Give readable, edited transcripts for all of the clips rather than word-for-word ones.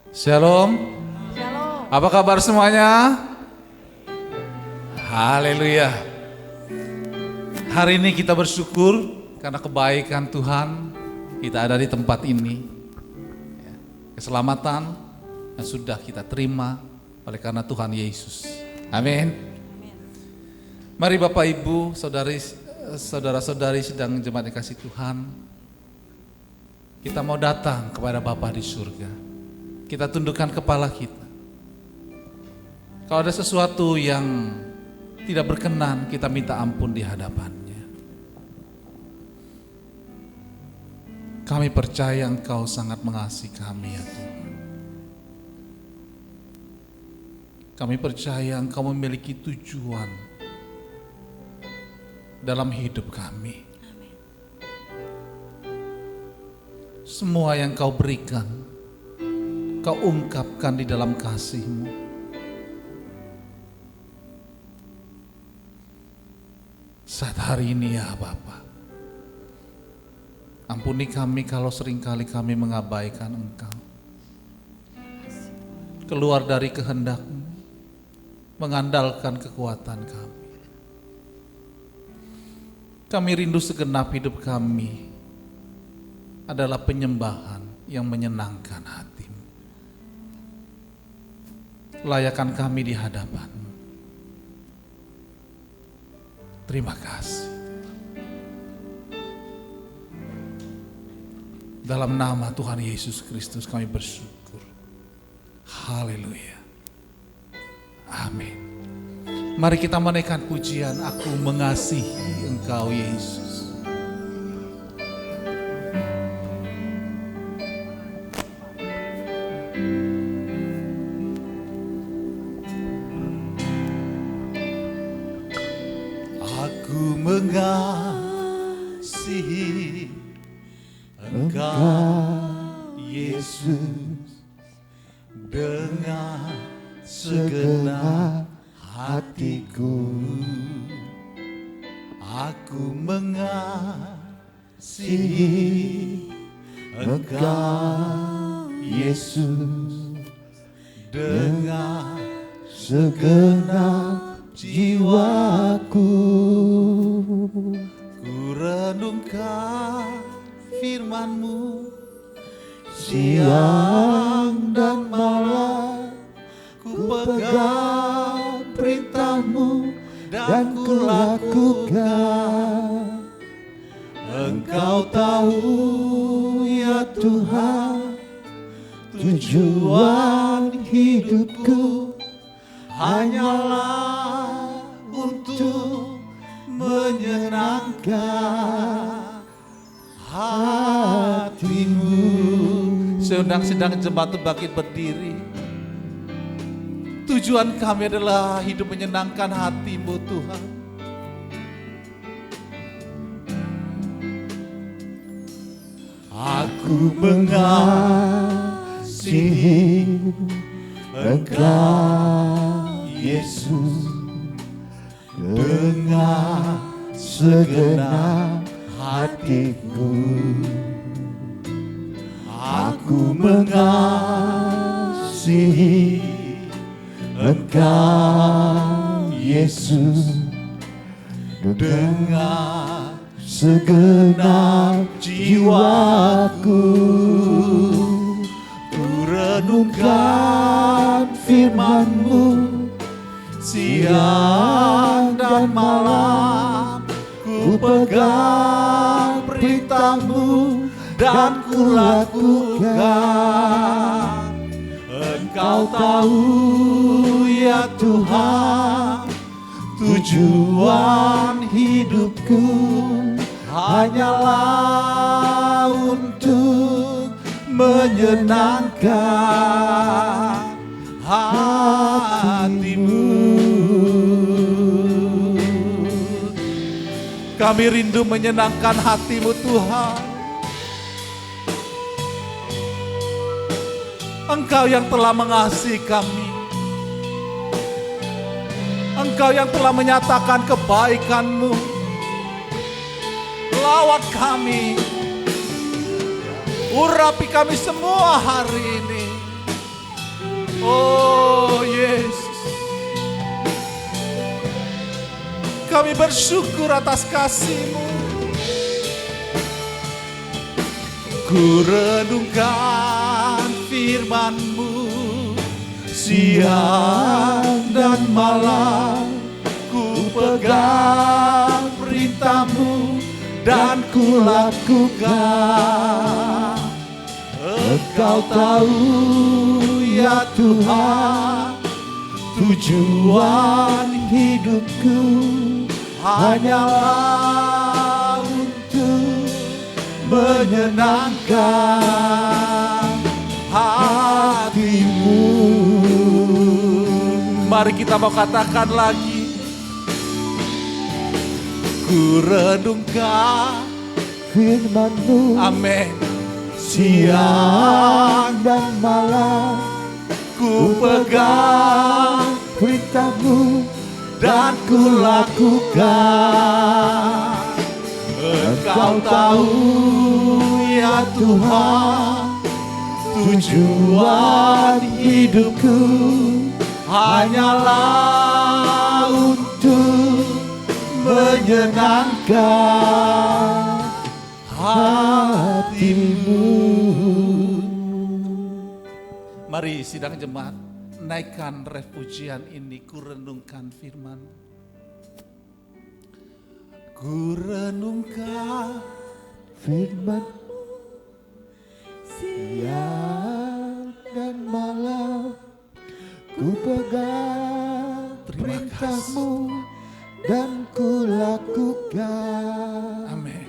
Shalom. Shalom. Apa kabar semuanya? Haleluya. Hari ini kita bersyukur karena kebaikan Tuhan kita ada di tempat ini. Keselamatan yang sudah kita terima oleh karena Tuhan Yesus. Amin. Mari Bapak Ibu, saudara-saudari sedang jemaat dikasih Tuhan. Kita mau datang kepada Bapa di surga. Kita tundukkan kepala kita. Kalau ada sesuatu yang tidak berkenan, kita minta ampun di hadapannya. Kami percaya Engkau sangat mengasihi kami ya Tuhan. Kami percaya Engkau memiliki tujuan dalam hidup kami. Semua yang Kau berikan, Kau ungkapkan di dalam kasih-Mu. Saat hari ini ya Bapa, ampuni kami kalau seringkali kami mengabaikan Engkau. Keluar dari kehendak-Mu, mengandalkan kekuatan kami. Kami rindu segenap hidup kami adalah penyembahan yang menyenangkan hati-Mu. Layakan kami di hadapan-Mu. Terima kasih. Dalam nama Tuhan Yesus Kristus kami bersyukur. Haleluya. Amin. Mari kita menaikkan pujian, aku mengasihi Engkau Yesus. Aku mengasihi Engkau Yesus dengan segenap hatiku. Aku mengasihi Engkau Yesus dengan segenap jiwaku. Ku renungkan firman-Mu siang dan malam, ku pegang perintah-Mu dan ku lakukan. Engkau tahu ya Tuhan, tujuan hidupku hanyalah untuk menyenangkan hati-Mu. Sedang jemaat bangkit berdiri. Tujuan kami adalah hidup menyenangkan hati-Mu Tuhan. Aku mengasihi Engkau Yesus dengan segenap hatiku. Aku mengasihi Engkau Yesus dengan segenap jiwaku. Ku renungkan firman-Mu siang dan malam, ku pegang perintah-Mu dan ku lakukan. Engkau tahu ya Tuhan, tujuan hidupku hanyalah untuk menyenangkan hati-Mu. Kami rindu menyenangkan hati-Mu Tuhan. Engkau yang telah mengasihi kami. Engkau yang telah menyatakan kebaikan-Mu. Lawat kami, urapi kami semua hari ini. bersyukur atas kasih-Mu. Ku renungkan firman-Mu siang dan malam, ku pegang perintah-Mu dan ku lakukan. Engkau tahu ya Tuhan, tujuan hidupku hanyalah untuk menyenangkan hati-Mu. Mari kita mau katakan lagi. Ku renungkan firman-Mu, Amin. siang dan malam, ku pegang perintah-Mu dan ku lakukan. Engkau tahu ya Tuhan, tujuan hidupku hanyalah untuk menyenangkan hati-Mu. Mari sidang jemaat, naikkan refugian ini, ku renungkan firman. Ku renungkan firman siang dan malam, ku pegang perintah-Mu dan ku lakukan. Amin.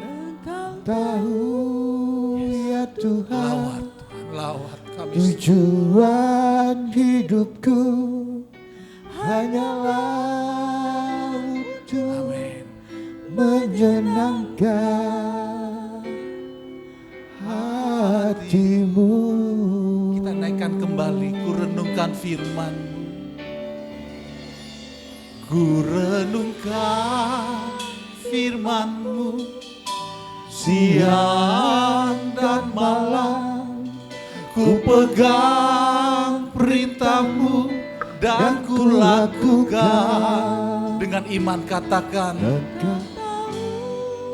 Engkau tahu ya Tuhan, Lawat kami. tujuan hidupku hanyalah untuk Amin. menyenangkan hati-Mu. Kita naikkan kembali, ku renungkan firman. Ku renungkan firman-Mu siang dan malam, ku pegang perintah-Mu dan ku lakukan. Dengan iman katakan, Engkau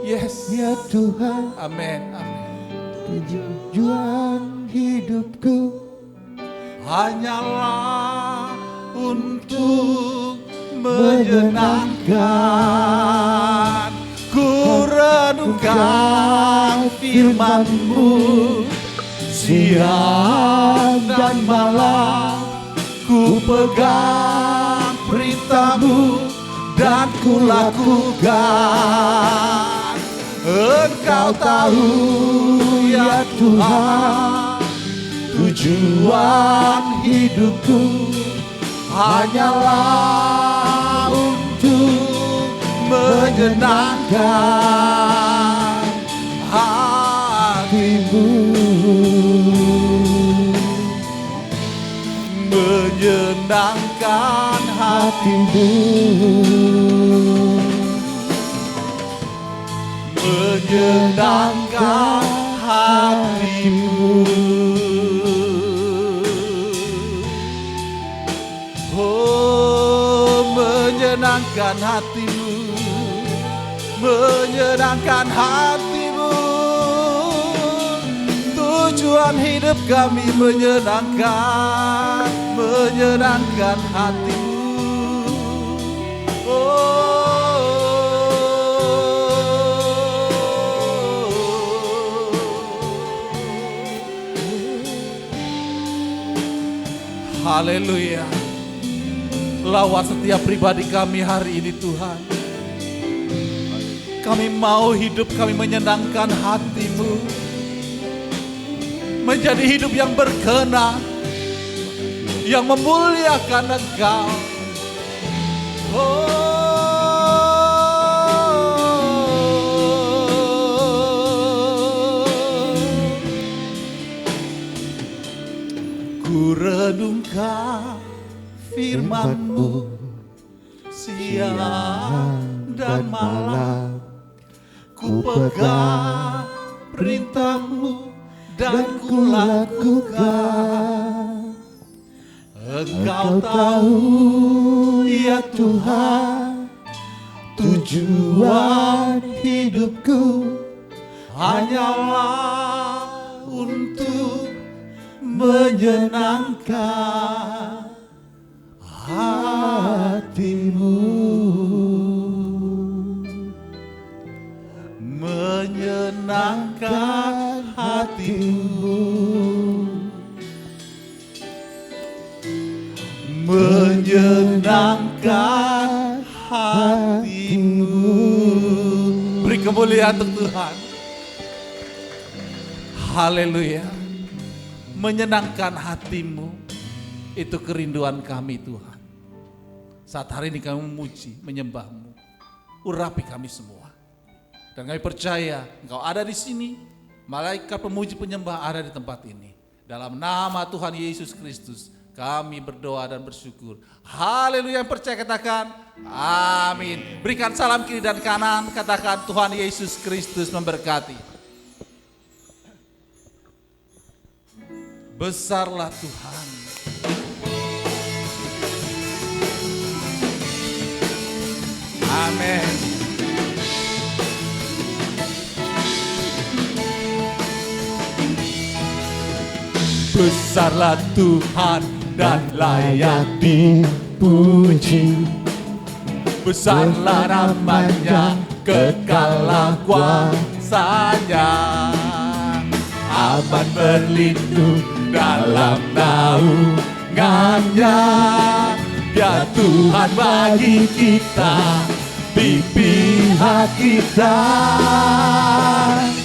yes. ya Tuhan, Amin. Amin. tujuan hidupku Hanyalah untuk menyenangkan. Ku renungkan firman-Mu siang dan malam, ku pegang perintah-Mu dan ku lakukan. Engkau tahu ya Tuhan, tujuan hidupku hanyalah untuk menyenangkan hati-Mu. Menyenangkan hati-Mu, menyenangkan hati-Mu. Oh, menyenangkan hati-Mu, menyenangkan hati-Mu. Tujuan hidup kami menyenangkan, menyenangkan hati-Mu. Haleluya. Lawat setiap pribadi kami hari ini Tuhan. Kami mau hidup kami menyenangkan hati-Mu, menjadi hidup yang berkenan, yang memuliakan Engkau. Ku renungkan firman-Mu siang dan malam, ku pegang perintah-Mu dan ku lakukan. Engkau tahu ya Tuhan, Tujuan hidupku hanyalah untuk menyenangkan hatimu, menyenangkan hatimu, menyenangkan hatimu. Beri kemuliaan untuk Tuhan. Haleluya. Menyenangkan hatimu, itu kerinduan kami Tuhan. Saat hari ini kami memuji, menyembah-Mu, urapi kami semua. Dan kami percaya Engkau ada di sini, malaikat pemuji penyembah ada di tempat ini. Dalam nama Tuhan Yesus Kristus, kami berdoa dan bersyukur. Haleluya. Yang percaya katakan amin. Berikan salam kiri dan kanan, katakan Tuhan Yesus Kristus memberkati. Besarlah Tuhan. Amin. Besarlah Tuhan dan layak dipuji. Besarlah namanya, kekallah kuasanya. Aman berlindung dalam naungannya. Ya Tuhan bagi kita, di pihak kita.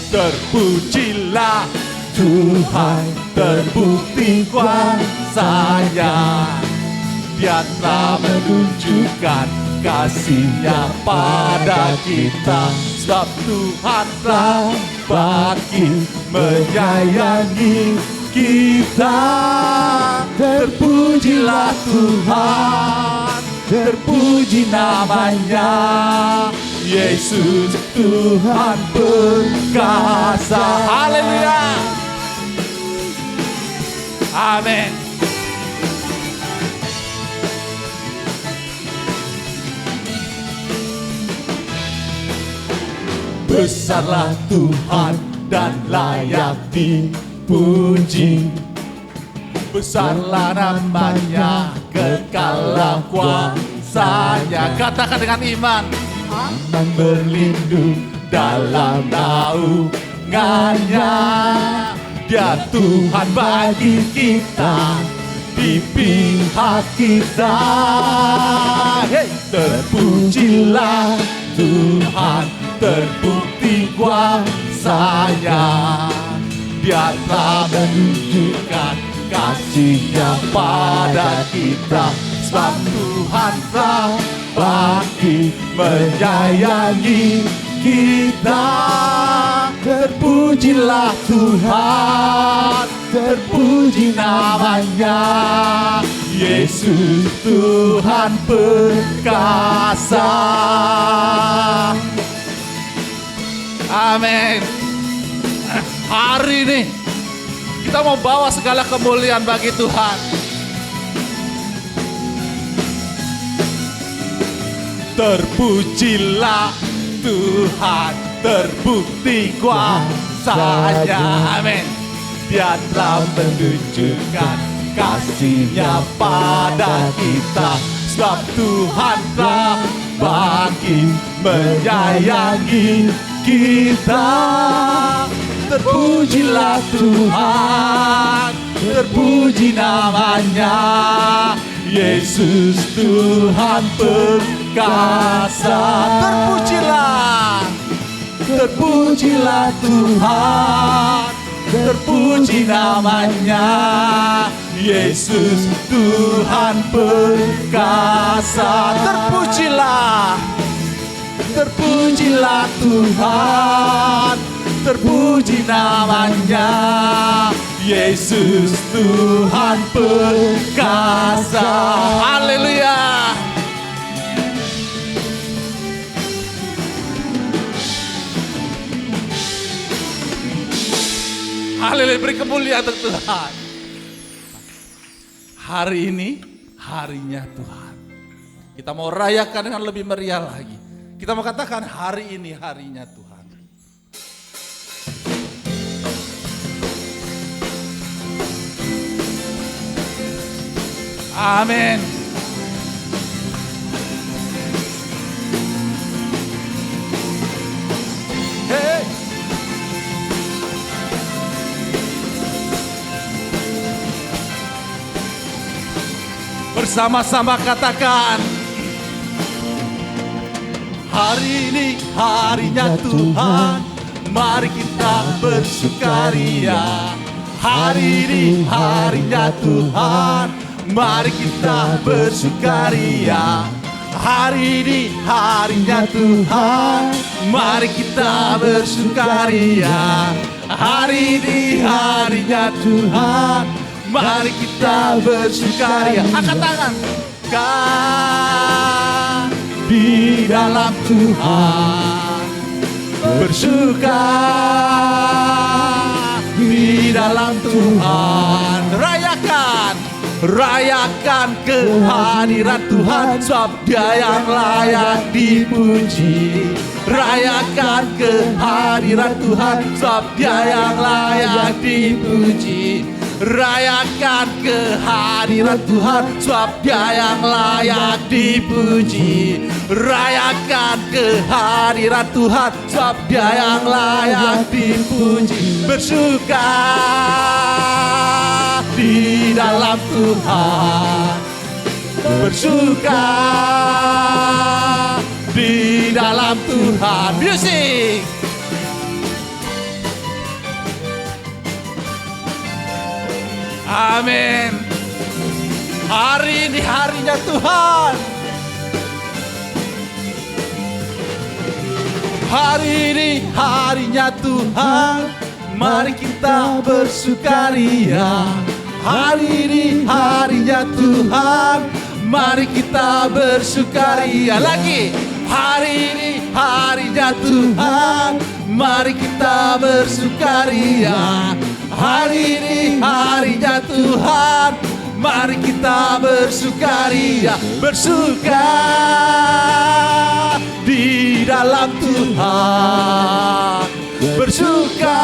Terpujilah Tuhan, terbukti kuasanya. Dia telah menunjukkan kasih-Nya pada kita. Sebab Tuhan telah bagi menyayangi kita. Terpujilah Tuhan, terpuji namanya. Yesus Tuhan perkasa. Haleluya. Amin. Besarlah Tuhan dan layak dipuji. Besarlah namanya, kekallah kuasanya. Katakan dengan iman. Aman berlindung dalam naungannya. Dia Tuhan bagi kita, di pihak kita. Hey! Terpujilah Tuhan, terbukti kuasanya. Dia telah menunjukkan kasih-Nya pada kita. Sebab Tuhan telah bagi menyayangi kita. Terpujilah Tuhan, terpuji namanya. Yesus Tuhan perkasa. Amin. Hari ini kita mau bawa segala kemuliaan bagi Tuhan. Terpujilah Tuhan, terbukti kuasanya. Amin. Dia telah menunjukkan kasih-Nya pada kita. Sebab Tuhan telah bagi menyayangi kita. Terpujilah Tuhan, terpuji namanya. Yesus Tuhan perkasa. Terpujilah, terpujilah Tuhan, terpuji namanya. Yesus Tuhan perkasa. Terpujilah, terpujilah Tuhan, terpuji namanya. Yesus Tuhan perkasa. Haleluya. Haleluya, beri kemuliaan untuk Tuhan. Hari ini harinya Tuhan. Kita mau rayakan dengan lebih meriah lagi. Kita mau katakan hari ini harinya Tuhan. Amin. Hey. Bersama-sama katakan, hari ini harinya Tuhan, mari kita bersukaria. Hari ini harinya Tuhan, mari kita bersukaria. Hari ini harinya Tuhan, mari kita bersukaria. Hari ini harinya Tuhan, mari kita bersukaria. Angkat tangan. Kan di dalam Tuhan bersuka, di dalam Tuhan rayakan, rayakan kehadiran Tuhan, sebab Dia yang layak dipuji. Rayakan kehadiran Tuhan, sebab Dia yang layak dipuji. Rayakan kehadiran Tuhan, sebab Dia yang layak dipuji. Rayakan kehadiran Tuhan, sebab Dia yang layak dipuji. Bersuka di dalam Tuhan, bersuka di dalam Tuhan. Musik. Amin. Hari ini harinya Tuhan. Hari ini harinya Tuhan, mari kita bersukaria. Hari ini harinya Tuhan, mari kita bersukaria. Lagi. Hari ini harinya Tuhan, mari kita bersukaria. Hari ini harinya Tuhan, mari kita bersukaria. Bersuka di dalam Tuhan, bersuka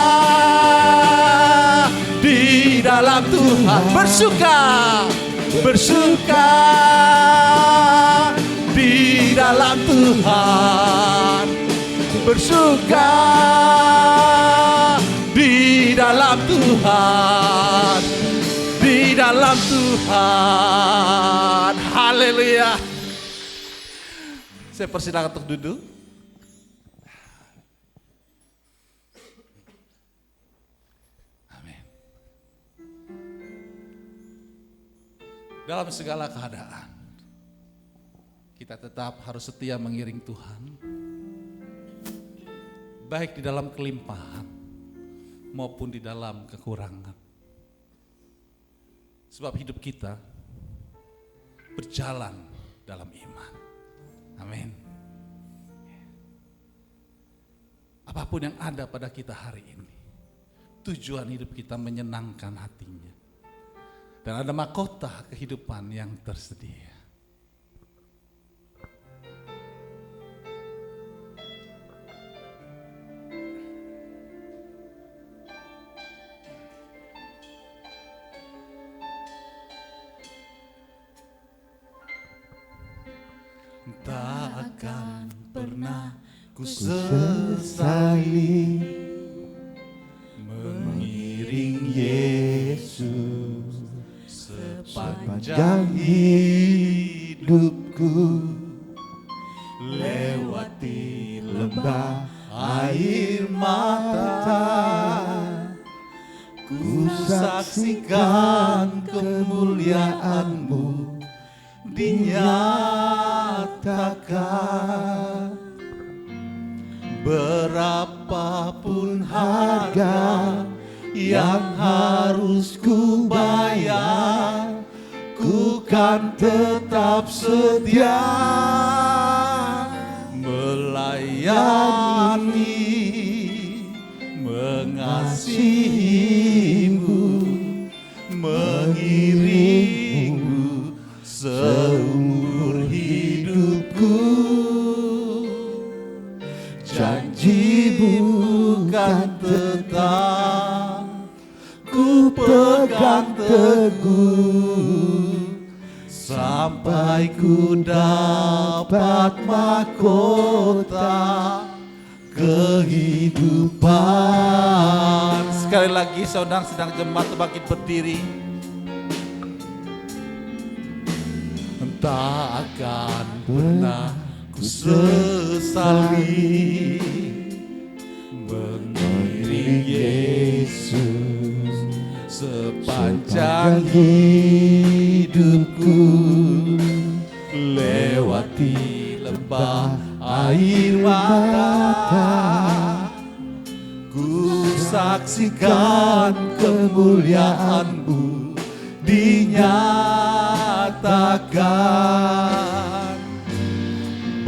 di dalam Tuhan. Bersuka, bersuka di dalam Tuhan, bersuka di dalam Tuhan, di dalam Tuhan. Haleluya. Saya persilakan untuk duduk. Amin. Dalam segala keadaan, kita tetap harus setia mengiring Tuhan, baik di dalam kelimpahan maupun di dalam kekurangan. Sebab hidup kita berjalan dalam iman. Amin. Apapun yang ada pada kita hari ini, tujuan hidup kita menyenangkan hatinya. Dan ada mahkota kehidupan yang tersedia. Tak akan pernah ku sesali mengiring Yesus sepanjang hidupku, lewati lembah air mata, ku saksikan kemuliaan-Mu dinyatakan. Berapapun harga yang harus ku bayar, ku kan tetap sedia melayani, mengasihi-Mu, mengiring-Mu seumur hidupku. pegang teguh sampai ku dapat mahkota kehidupan. Sekali lagi saudara sedang jemaat bangkit berdiri. Tak akan pernah ku sesali mengiring Yesus sepanjang hidupku, lewati lembah air mata, ku saksikan kemuliaan-Mu dinyatakan.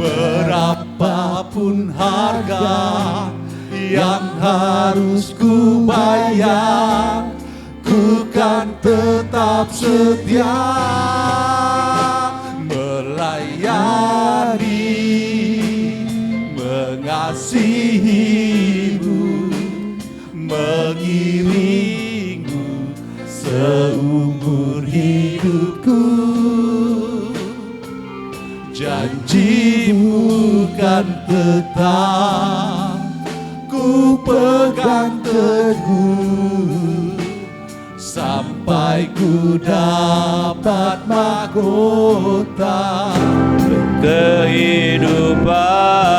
Berapapun harga yang harus ku bayar, ku kan tetap setia melayani, mengasihi-Mu, mengiring-Mu seumur hidupku. Janji-Mu kan tetap ku pegang teguh sampai ku dapat mahkota kehidupan.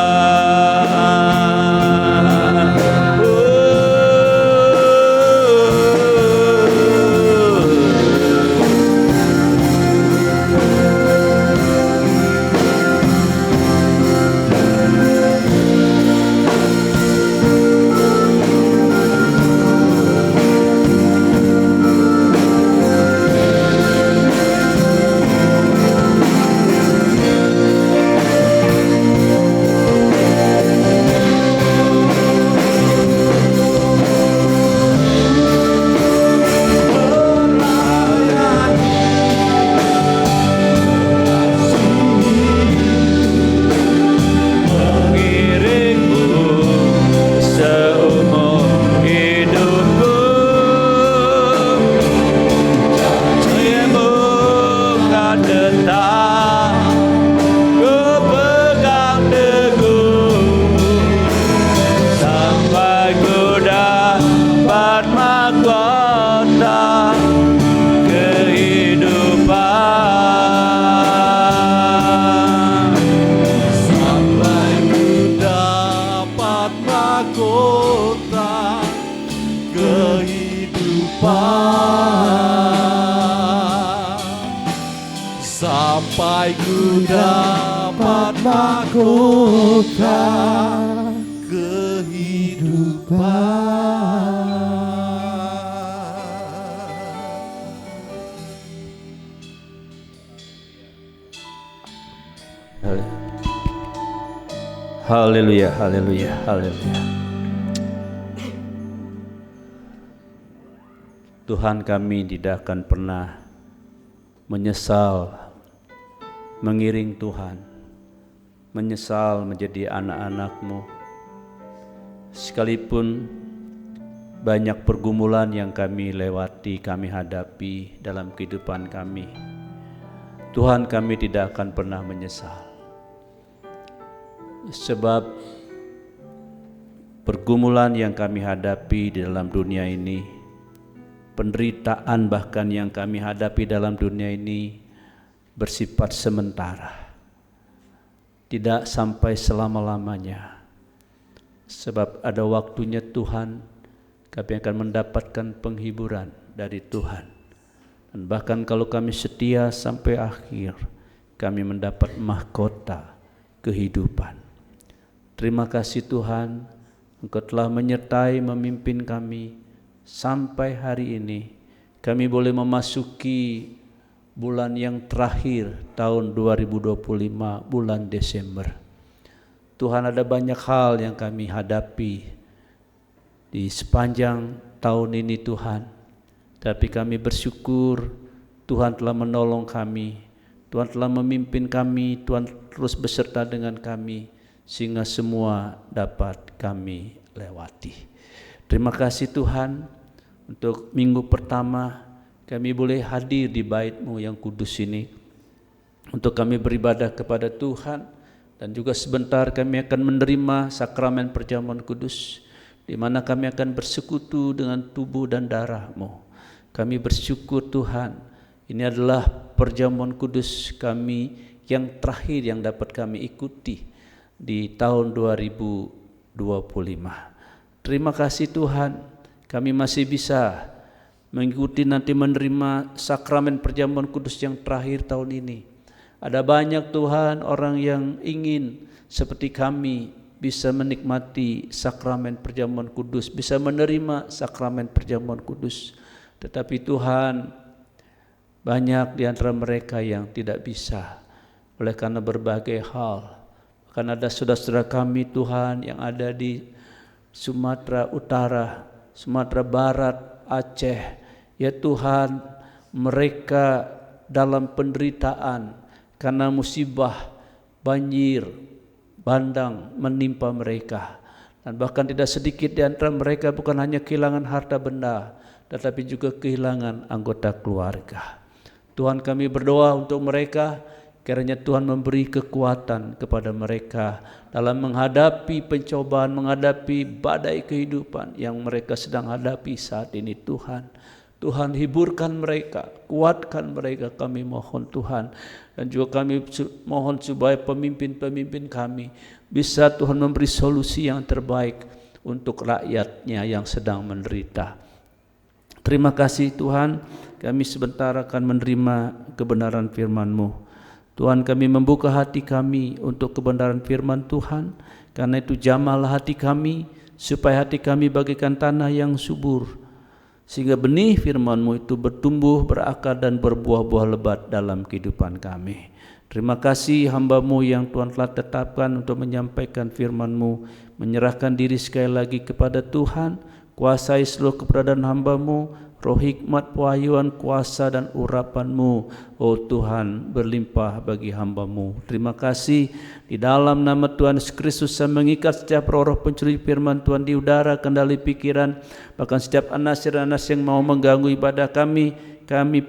Sampai ku dapat mahkota kehidupan. Haleluya, haleluya, haleluya. Tuhan, kami tidak akan pernah menyesal mengiring Tuhan, menyesal menjadi anak-anak-Mu. Sekalipun banyak pergumulan yang kami lewati, kami hadapi dalam kehidupan kami, Tuhan, kami tidak akan pernah menyesal. Sebab pergumulan yang kami hadapi di dalam dunia ini, penderitaan bahkan yang kami hadapi dalam dunia ini bersifat sementara, tidak sampai selama-lamanya. Sebab ada waktunya Tuhan, kami akan mendapatkan penghiburan dari Tuhan. Dan bahkan kalau kami setia sampai akhir, kami mendapat mahkota kehidupan. Terima kasih Tuhan, Engkau telah menyertai memimpin kami sampai hari ini. Kami boleh memasuki bulan yang terakhir tahun 2025, bulan Desember. Tuhan, ada banyak hal yang kami hadapi di sepanjang tahun ini Tuhan. Tapi kami bersyukur Tuhan telah menolong kami, Tuhan telah memimpin kami, Tuhan terus beserta dengan kami, sehingga semua dapat kami lewati. Terima kasih Tuhan untuk minggu pertama kami boleh hadir di bait-Mu yang kudus ini untuk kami beribadah kepada Tuhan, dan juga sebentar kami akan menerima sakramen perjamuan kudus, di mana kami akan bersekutu dengan tubuh dan darah-Mu. Kami bersyukur Tuhan, ini adalah perjamuan kudus kami yang terakhir yang dapat kami ikuti di tahun 2025. Terima kasih Tuhan, kami masih bisa mengikuti nanti menerima sakramen perjamuan kudus yang terakhir tahun ini. Ada banyak Tuhan orang yang ingin seperti kami bisa menikmati sakramen perjamuan kudus, bisa menerima sakramen perjamuan kudus. Tetapi Tuhan, banyak di antara mereka yang tidak bisa oleh karena berbagai hal. Bahkan ada saudara-saudara kami Tuhan yang ada di Sumatera Utara, Sumatera Barat, Aceh. Ya Tuhan, mereka dalam penderitaan karena musibah banjir bandang menimpa mereka, dan bahkan tidak sedikit di antara mereka bukan hanya kehilangan harta benda, tetapi juga kehilangan anggota keluarga. Tuhan, kami berdoa untuk mereka, kiranya Tuhan memberi kekuatan kepada mereka dalam menghadapi pencobaan, menghadapi badai kehidupan yang mereka sedang hadapi saat ini. Tuhan hiburkan mereka, kuatkan mereka, kami mohon Tuhan. Dan juga kami mohon supaya pemimpin-pemimpin kami bisa Tuhan memberi solusi yang terbaik untuk rakyatnya yang sedang menderita. Terima kasih Tuhan, kami sebentar akan menerima kebenaran firman-Mu. Tuhan, kami membuka hati kami untuk kebenaran firman Tuhan, karena itu jamahlah hati kami, supaya hati kami bagaikan tanah yang subur, sehingga benih firman-Mu itu bertumbuh, berakar dan berbuah-buah lebat dalam kehidupan kami. Terima kasih hamba-Mu yang Tuhan telah tetapkan untuk menyampaikan firman-Mu, menyerahkan diri sekali lagi kepada Tuhan. Kuasai seluruh keberadaan hamba-Mu, roh hikmat, pewahyuan, kuasa dan urapan-Mu, oh Tuhan, berlimpah bagi hamba-Mu. Terima kasih, di dalam nama Tuhan Yesus Kristus saya mengikat setiap roh pencuri firman Tuhan di udara, kendali pikiran, bahkan setiap anasir-anasir yang mau mengganggu ibadah kami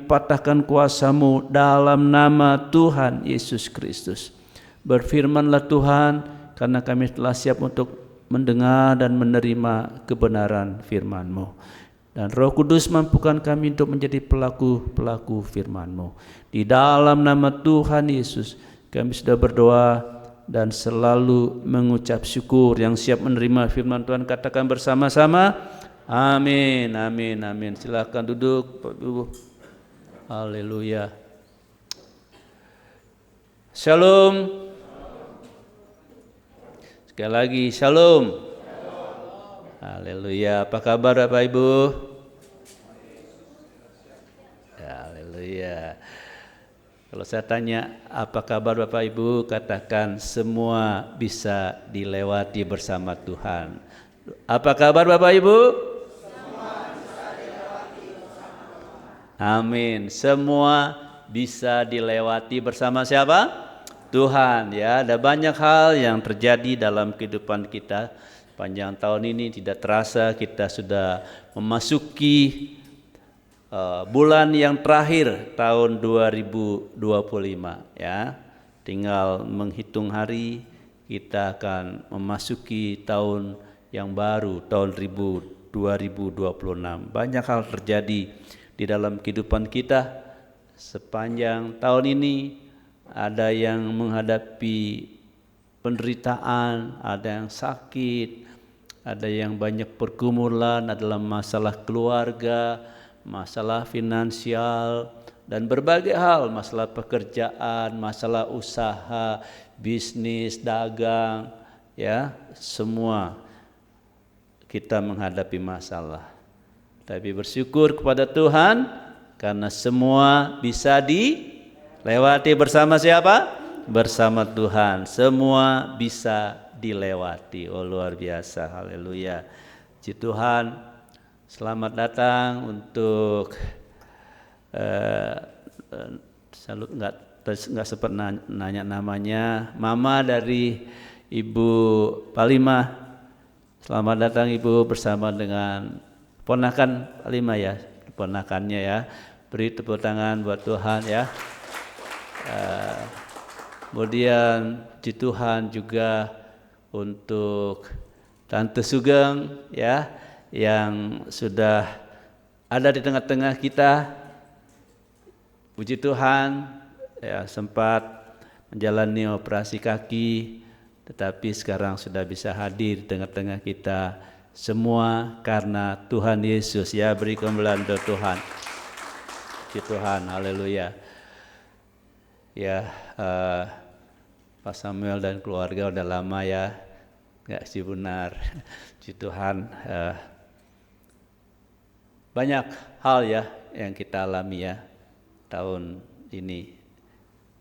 patahkan kuasa-Mu dalam nama Tuhan Yesus Kristus. Berfirmanlah Tuhan, karena kami telah siap untuk mendengar dan menerima kebenaran firman-Mu. Dan Roh Kudus mampukan kami untuk menjadi pelaku-pelaku firman-Mu. Di dalam nama Tuhan Yesus kami sudah berdoa dan selalu mengucap syukur. Yang siap menerima firman Tuhan katakan bersama-sama, amin, amin, amin. Silakan duduk Bapak Ibu. Haleluya. Shalom. Sekali lagi, shalom. Haleluya. Apa kabar Bapak Ibu? Haleluya. Kalau saya tanya apa kabar Bapak Ibu, katakan semua bisa dilewati bersama Tuhan. Apa kabar Bapak Ibu? Semua bisa dilewati bersama Tuhan. Amin. Semua bisa dilewati bersama siapa? Tuhan. Ya, ada banyak hal yang terjadi dalam kehidupan kita panjang tahun ini. Tidak terasa kita sudah memasuki bulan yang terakhir tahun 2025 ya. Tinggal menghitung hari kita akan memasuki tahun yang baru, tahun 2026. Banyak hal terjadi di dalam kehidupan kita sepanjang tahun ini. Ada yang menghadapi penderitaan, ada yang sakit, ada yang banyak pergumulan, adalah masalah keluarga, masalah finansial, dan berbagai hal, masalah pekerjaan, masalah usaha, bisnis, dagang, ya, semua kita menghadapi masalah. Tapi bersyukur kepada Tuhan karena semua bisa dilewati bersama siapa? Bersama Tuhan. Semua bisa dilewati. Oh luar biasa, haleluya. Puji Tuhan. Selamat datang untuk nggak sempat nanya namanya, Mama dari Ibu Palima. Selamat datang Ibu bersama dengan ponakan Palima ya, ponakannya ya, Beri tepuk tangan buat Tuhan ya. Kemudian puji Tuhan juga untuk Tante Sugeng ya, yang sudah ada di tengah-tengah kita. Puji Tuhan ya, sempat menjalani operasi kaki, tetapi sekarang sudah bisa hadir di tengah-tengah kita. Semua karena Tuhan Yesus ya. Beri kemuliaan untuk Tuhan. Puji Tuhan, haleluya. Ya, Pak Samuel dan keluarga udah lama ya nggak sih benar. Puji Tuhan, banyak hal ya yang kita alami ya tahun ini.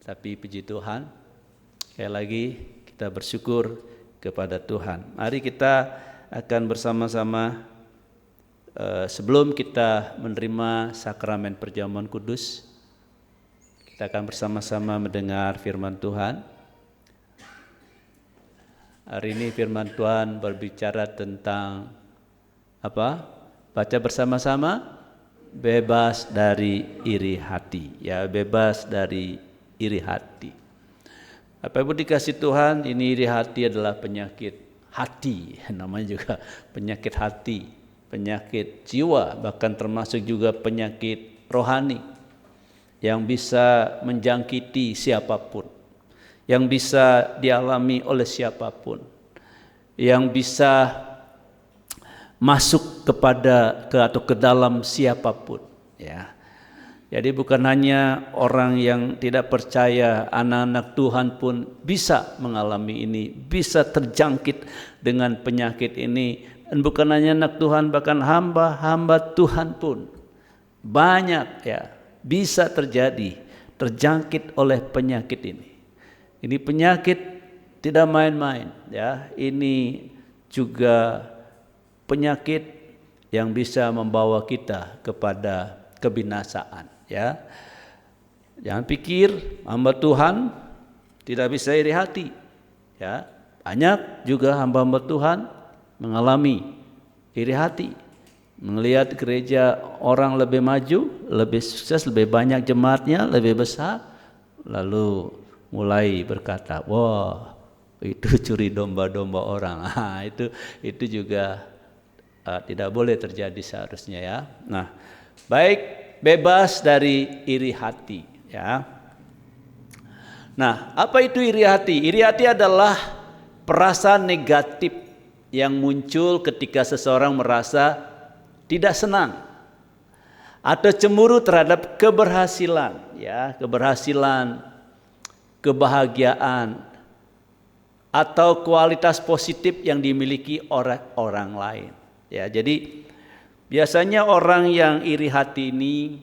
Tapi puji Tuhan, sekali lagi kita bersyukur kepada Tuhan. Mari kita akan bersama-sama sebelum kita menerima sakramen perjamuan kudus, kita akan bersama-sama mendengar firman Tuhan. Hari ini firman Tuhan berbicara tentang apa? Baca bersama-sama, bebas dari iri hati. Ya, bebas dari iri hati. Bapak Ibu dikasih Tuhan, ini iri hati adalah penyakit hati, namanya juga penyakit hati, penyakit jiwa, bahkan termasuk juga penyakit rohani yang bisa menjangkiti siapapun, yang bisa dialami oleh siapapun, yang bisa masuk atau ke dalam siapapun ya. Jadi bukan hanya orang yang tidak percaya, anak-anak Tuhan pun bisa mengalami ini, bisa terjangkit dengan penyakit ini. Dan bukan hanya anak Tuhan, bahkan hamba-hamba Tuhan pun banyak ya bisa terjangkit oleh penyakit ini. Ini penyakit tidak main-main ya. Ini juga penyakit yang bisa membawa kita kepada kebinasaan ya. Jangan pikir hamba Tuhan tidak bisa iri hati ya. Banyak juga hamba-hamba Tuhan mengalami iri hati, melihat gereja orang lebih maju, lebih sukses, lebih banyak jemaatnya, lebih besar, lalu mulai berkata, wah itu curi domba-domba orang. Nah, itu juga tidak boleh terjadi seharusnya ya. Nah, baik, bebas dari iri hati ya. Nah, apa itu iri hati? Iri hati adalah perasaan negatif yang muncul ketika seseorang merasa tidak senang atau cemburu terhadap keberhasilan ya, kebahagiaan atau kualitas positif yang dimiliki orang lain ya. Jadi biasanya orang yang iri hati ini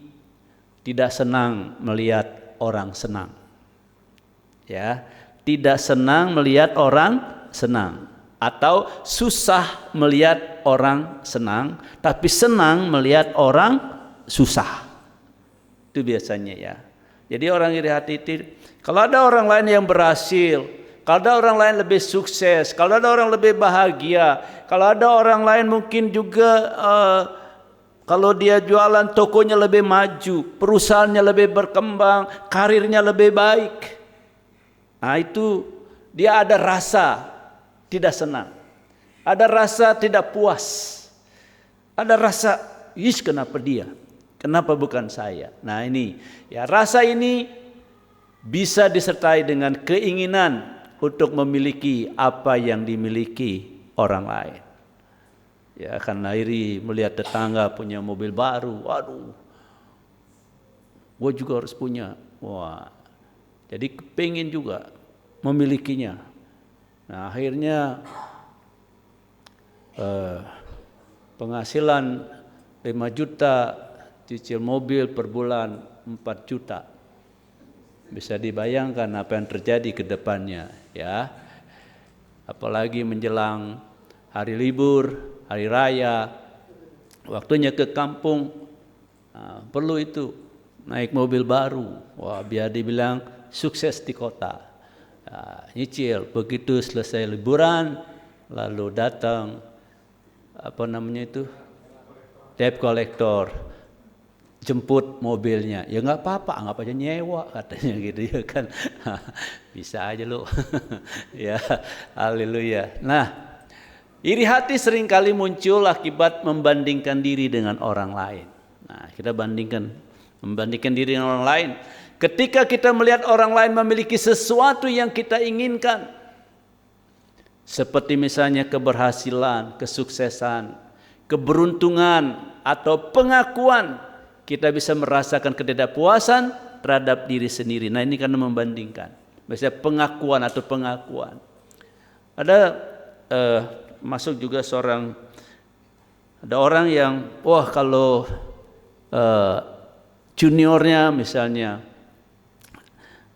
tidak senang melihat orang senang. Ya, tidak senang melihat orang senang atau susah melihat orang senang, tapi senang melihat orang susah. Itu biasanya ya. Jadi orang iri hati itu, kalau ada orang lain yang berhasil, kalau ada orang lain lebih sukses, kalau ada orang lebih bahagia, kalau ada orang lain mungkin juga kalau dia jualan tokonya lebih maju, perusahaannya lebih berkembang, karirnya lebih baik. Nah itu dia ada rasa tidak senang, ada rasa tidak puas, ada rasa, kenapa dia? Kenapa bukan saya? Nah ini, ya rasa ini bisa disertai dengan keinginan untuk memiliki apa yang dimiliki orang lain. Ya karena iri melihat tetangga punya mobil baru, waduh, gue juga harus punya. Wah, jadi kepingin juga memilikinya. Nah akhirnya penghasilan 5 juta, cicil mobil per bulan 4 juta. Bisa dibayangkan apa yang terjadi ke depannya ya. Apalagi menjelang hari libur, hari raya, waktunya ke kampung, perlu itu naik mobil baru. Wah, biar dibilang sukses di kota. Nyicil, begitu selesai liburan, lalu datang debt collector, jemput mobilnya, ya nggak apa-apa, anggap aja nyewa katanya gitu ya kan. Bisa aja lu. Ya, haleluya. Nah, iri hati seringkali muncul akibat membandingkan diri dengan orang lain. Nah, kita membandingkan diri dengan orang lain. Ketika kita melihat orang lain memiliki sesuatu yang kita inginkan, seperti misalnya keberhasilan, kesuksesan, keberuntungan, atau pengakuan, kita bisa merasakan ketidakpuasan terhadap diri sendiri. Nah, ini karena membandingkan. Misalnya pengakuan atau pengakuan. Ada masuk juga ada orang yang kalau juniornya misalnya,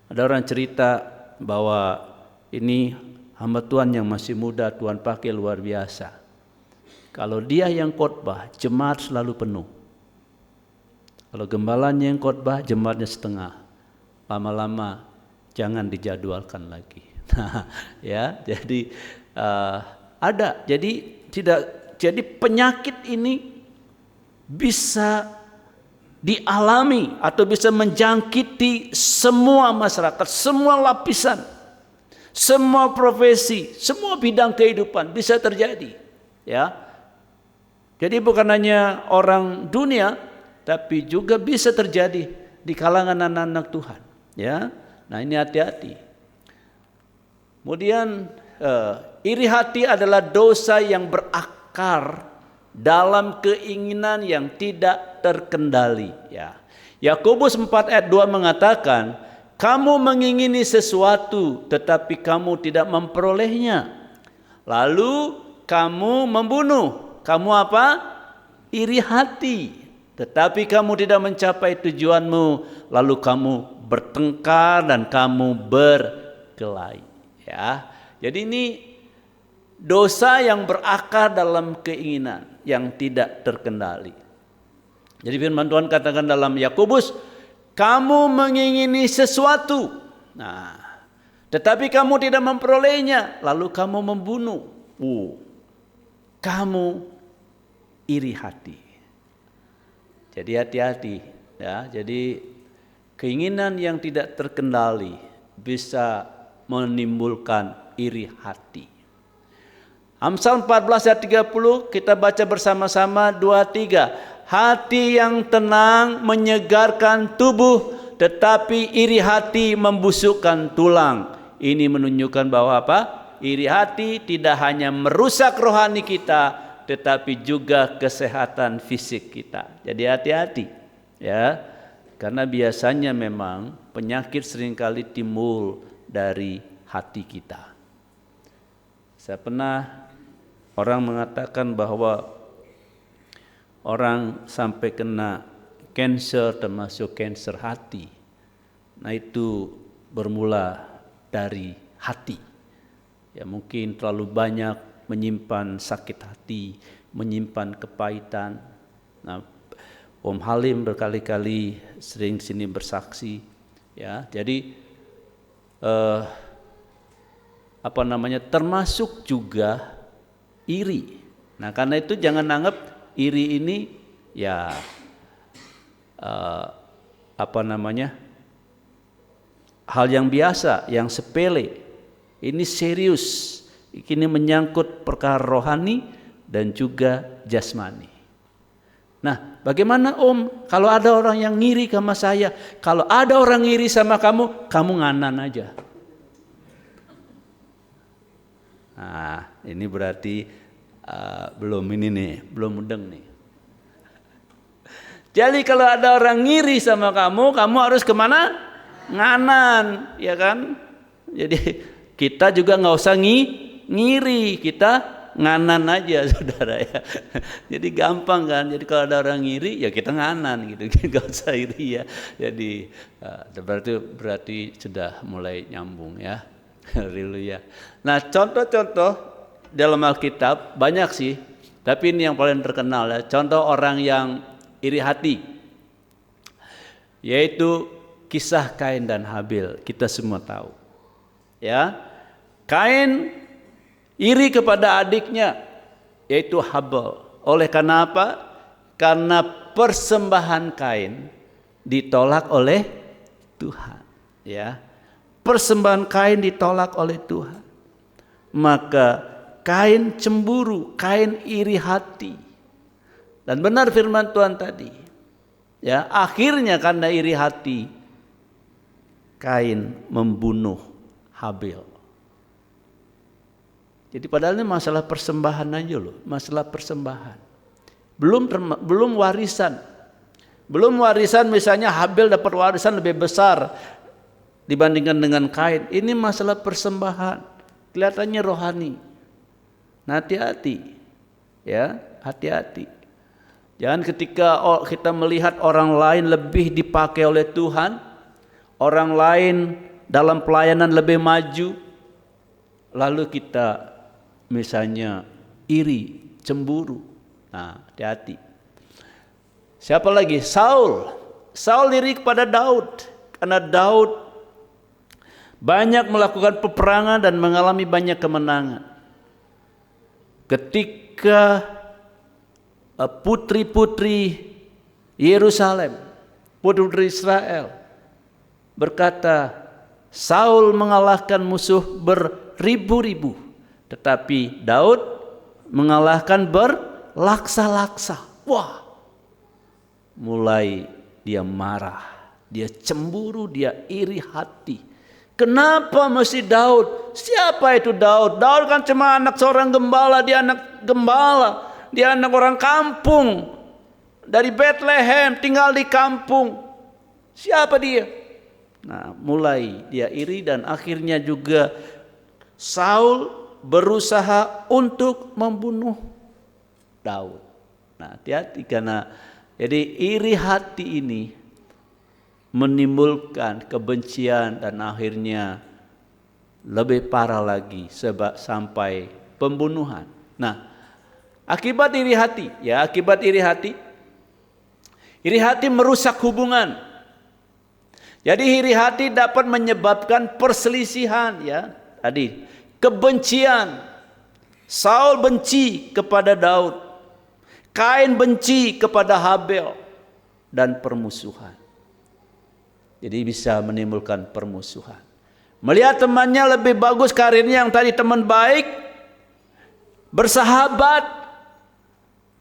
ada orang cerita bahwa ini hamba Tuhan yang masih muda, Tuhan pakai luar biasa. Kalau dia yang khotbah, jemaat selalu penuh. Kalau gembalanya yang khotbah, jemaatnya setengah. Lama-lama jangan dijadwalkan lagi. Nah, ya, jadi ada. Jadi penyakit ini bisa dialami atau bisa menjangkiti semua masyarakat, semua lapisan, semua profesi, semua bidang kehidupan bisa terjadi. Ya, jadi bukan hanya orang dunia, tapi juga bisa terjadi di kalangan anak-anak Tuhan. Ya, nah ini hati-hati. Kemudian iri hati adalah dosa yang berakar dalam keinginan yang tidak terkendali. Ya, Yakobus 4 ayat 2 mengatakan, kamu mengingini sesuatu tetapi kamu tidak memperolehnya. Lalu kamu membunuh. Kamu apa? Iri hati. Tetapi kamu tidak mencapai tujuanmu. Lalu kamu bertengkar dan kamu berkelahi. Ya, jadi ini dosa yang berakar dalam keinginan yang tidak terkendali. Jadi firman Tuhan katakan dalam Yakobus, kamu mengingini sesuatu, nah, tetapi kamu tidak memperolehnya, lalu kamu membunuh. Kamu iri hati. Jadi hati-hati, ya. Jadi keinginan yang tidak terkendali bisa menimbulkan iri hati. Amsal 14 ayat 30 kita baca bersama-sama 2-3. Hati yang tenang menyegarkan tubuh, tetapi iri hati membusukkan tulang. Ini menunjukkan bahwa apa? Iri hati tidak hanya merusak rohani kita, tetapi juga kesehatan fisik kita. Jadi hati-hati, ya. Karena biasanya memang penyakit seringkali timbul dari hati kita. Saya pernah orang mengatakan bahwa orang sampai kena cancer, termasuk cancer hati. Nah, itu bermula dari hati. Ya, mungkin terlalu banyak menyimpan sakit hati, menyimpan kepahitan. Nah, Om Halim berkali-kali sering sini bersaksi. Ya, jadi termasuk juga iri. Nah, karena itu jangan anggap iri ini ya hal yang biasa, yang sepele. Ini serius. Ini menyangkut perkara rohani dan juga jasmani. Nah, bagaimana Om kalau ada orang yang ngiri sama saya? Kalau ada orang ngiri sama kamu, kamu nganan aja. Nah, ini berarti belum mudeng nih. Jadi kalau ada orang ngiri sama kamu, kamu harus kemana? Nganan, ya kan? Jadi kita juga nggak usah ngiri, kita nganan aja, saudara ya. Jadi gampang kan? Jadi kalau ada orang ngiri, ya kita nganan gitu, nggak usah iri ya. Jadi berarti sudah mulai nyambung ya. Haleluya. Nah, contoh-contoh dalam Alkitab banyak sih, tapi ini yang paling terkenal ya. Contoh orang yang iri hati, yaitu kisah Kain dan Habil. Kita semua tahu, ya. Kain iri kepada adiknya, yaitu Habel. Oleh karena apa? Karena persembahan Kain ditolak oleh Tuhan, ya. Persembahan Kain ditolak oleh Tuhan. Maka Kain cemburu, Kain iri hati. Dan benar firman Tuhan tadi. Ya, akhirnya karena iri hati Kain membunuh Habel. Jadi padahal ini masalah persembahan aja loh, masalah persembahan. Belum warisan. Belum warisan, misalnya Habel dapat warisan lebih besar dibandingkan dengan Kain. Ini masalah persembahan. Kelihatannya rohani. Nah, hati-hati. Ya, hati-hati. Jangan ketika kita melihat orang lain lebih dipakai oleh Tuhan, orang lain dalam pelayanan lebih maju, lalu kita misalnya iri, cemburu. Nah, hati-hati. Siapa lagi? Saul. Saul iri kepada Daud karena Daud banyak melakukan peperangan dan mengalami banyak kemenangan. Ketika putri-putri Yerusalem, putri Israel berkata, Saul mengalahkan musuh beribu-ribu, tetapi Daud mengalahkan berlaksa-laksa. Wah, mulai dia marah, dia cemburu, dia iri hati. Kenapa mesti Daud? Siapa itu Daud? Daud kan cuma anak seorang gembala, dia anak gembala, dia anak orang kampung dari Bethlehem, tinggal di kampung. Siapa dia? Nah, mulai dia iri dan akhirnya juga Saul berusaha untuk membunuh Daud. Nah, hati-hati karena jadi iri hati ini menimbulkan kebencian dan akhirnya lebih parah lagi sampai pembunuhan. Nah, akibat iri hati, ya, akibat iri hati merusak hubungan. Jadi iri hati dapat menyebabkan perselisihan, ya. Tadi kebencian. Saul benci kepada Daud. Kain benci kepada Habel dan permusuhan. Jadi bisa menimbulkan permusuhan. Melihat temannya lebih bagus karirnya, yang tadi teman baik, bersahabat,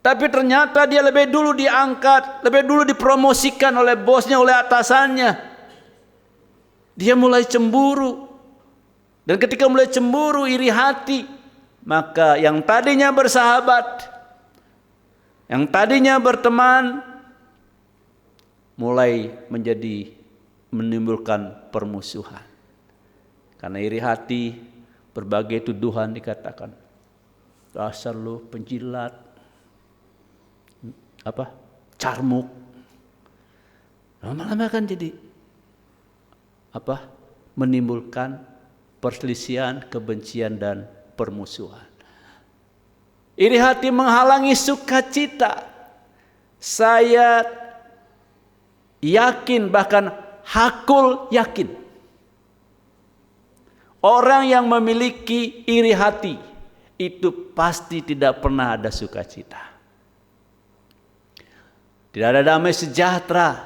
tapi ternyata dia lebih dulu diangkat, lebih dulu dipromosikan oleh bosnya, oleh atasannya. Dia mulai cemburu. Dan ketika mulai cemburu, iri hati, maka yang tadinya bersahabat, yang tadinya berteman, mulai menimbulkan permusuhan. Karena iri hati, berbagai tuduhan dikatakan. Dasar lu penjilat, carmuk. Lama-lama kan jadi menimbulkan perselisihan, kebencian dan permusuhan. Iri hati menghalangi sukacita. Saya yakin, bahkan hakul yakin, orang yang memiliki iri hati itu pasti tidak pernah ada sukacita. Tidak ada damai sejahtera,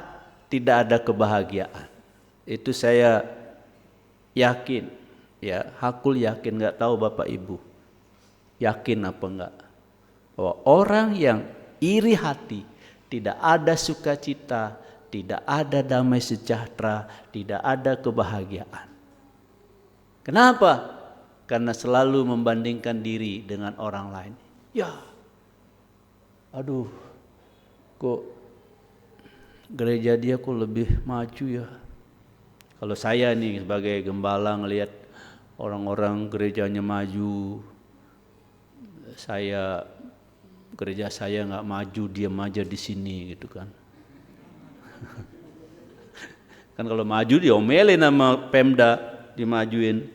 tidak ada kebahagiaan. Itu saya yakin, ya, hakul yakin. Nggak tahu Bapak Ibu yakin apa enggak, bahwa orang yang iri hati tidak ada sukacita, tidak ada damai sejahtera, tidak ada kebahagiaan. Kenapa? Karena selalu membandingkan diri dengan orang lain. Ya, aduh, kok gereja dia kok lebih maju ya. Kalau saya nih sebagai gembala ngelihat orang-orang gerejanya maju, gereja saya nggak maju, diam aja di sini gitu kan. Kan kalau maju diomelin sama Pemda, dimajuin,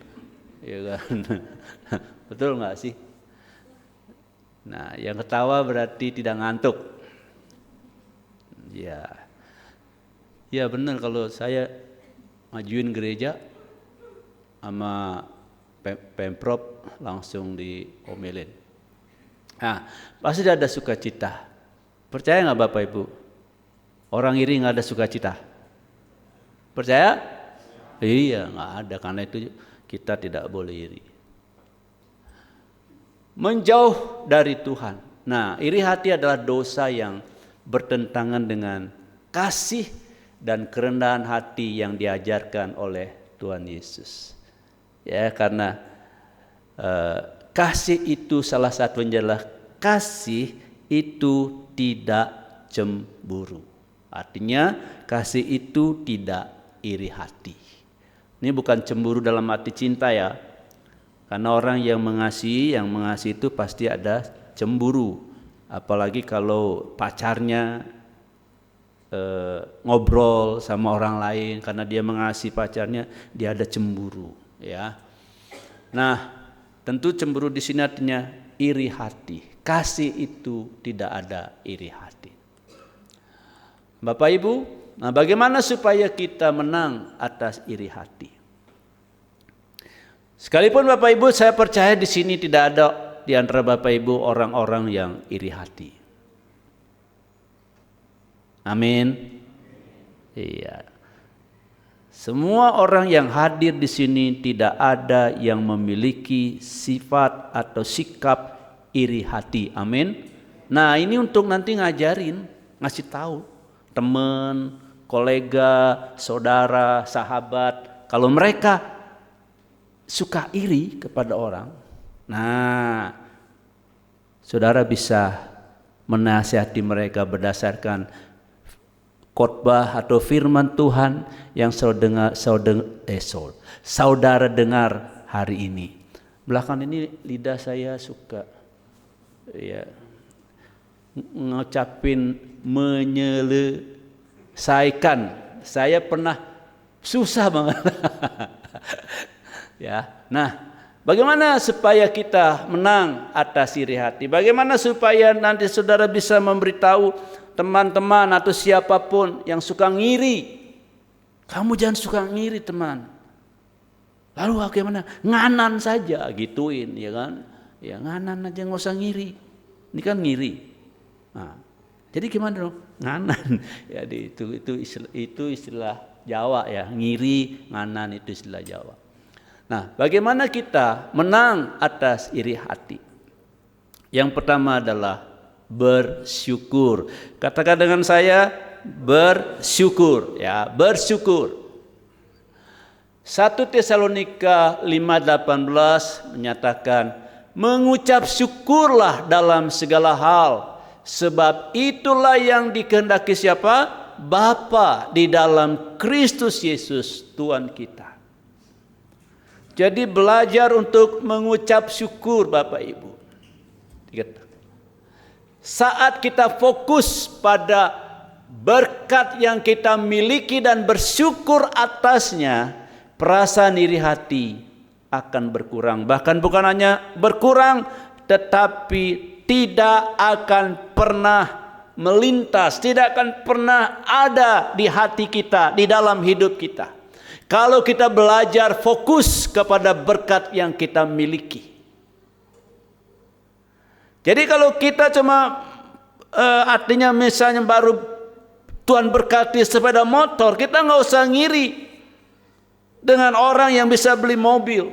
ya kan. Betul nggak sih? Nah, yang ketawa berarti tidak ngantuk. Ya benar, kalau saya majuin gereja sama Pemprov langsung diomelin. Nah, pasti ada sukacita. Percaya nggak Bapak Ibu? Orang iri nggak ada sukacita. Percaya? Iya, nggak ada. Karena itu kita tidak boleh iri. Menjauh dari Tuhan. Nah, iri hati adalah dosa yang bertentangan dengan kasih dan kerendahan hati yang diajarkan oleh Tuhan Yesus. Ya, karena kasih itu salah satunya adalah kasih itu tidak cemburu. Artinya kasih itu tidak iri hati. Ini bukan cemburu dalam arti cinta ya. Karena orang yang mengasihi itu pasti ada cemburu. Apalagi kalau pacarnya ngobrol sama orang lain karena dia mengasihi pacarnya, dia ada cemburu ya. Nah, tentu cemburu di sini artinya iri hati. Kasih itu tidak ada iri hati. Bapak Ibu, nah bagaimana supaya kita menang atas iri hati? Sekalipun Bapak Ibu, saya percaya di sini tidak ada di antara Bapak Ibu orang-orang yang iri hati. Amin. Iya. Semua orang yang hadir di sini tidak ada yang memiliki sifat atau sikap iri hati. Amin. Nah, ini untuk nanti ngajarin, ngasih tahu teman, kolega, saudara, sahabat, kalau mereka suka iri kepada orang, nah, saudara bisa menasihati mereka berdasarkan khotbah atau firman Tuhan yang saudara dengar hari ini. Belakangan ini lidah saya suka ya ngucapin menyelesaikan. Saya pernah susah banget. Ya. Nah, bagaimana supaya kita menang atas iri hati? Bagaimana supaya nanti saudara bisa memberitahu teman-teman atau siapapun yang suka ngiri, kamu jangan suka ngiri teman. Lalu bagaimana? Nganan saja, gituin, ya kan? Ya nganan aja, nggak usah ngiri. Ini kan ngiri. Nah, jadi gimana dong? Nganan. Ya, itu istilah Jawa ya. Ngiri, nganan itu istilah Jawa. Nah, bagaimana kita menang atas iri hati? Yang pertama adalah bersyukur. Katakan dengan saya, bersyukur ya, bersyukur. 1 Tesalonika 5:18 menyatakan, mengucap syukurlah dalam segala hal, sebab itulah yang dikehendaki siapa? Bapa di dalam Kristus Yesus Tuhan kita. Jadi belajar untuk mengucap syukur Bapak Ibu. Saat kita fokus pada berkat yang kita miliki dan bersyukur atasnya, perasaan iri hati akan berkurang. Bahkan bukan hanya berkurang, tetapi tidak akan pernah melintas, tidak akan pernah ada di hati kita, di dalam hidup kita. Kalau kita belajar fokus kepada berkat yang kita miliki. Jadi kalau kita cuma artinya misalnya baru Tuhan berkati sepeda motor, kita nggak usah ngiri dengan orang yang bisa beli mobil.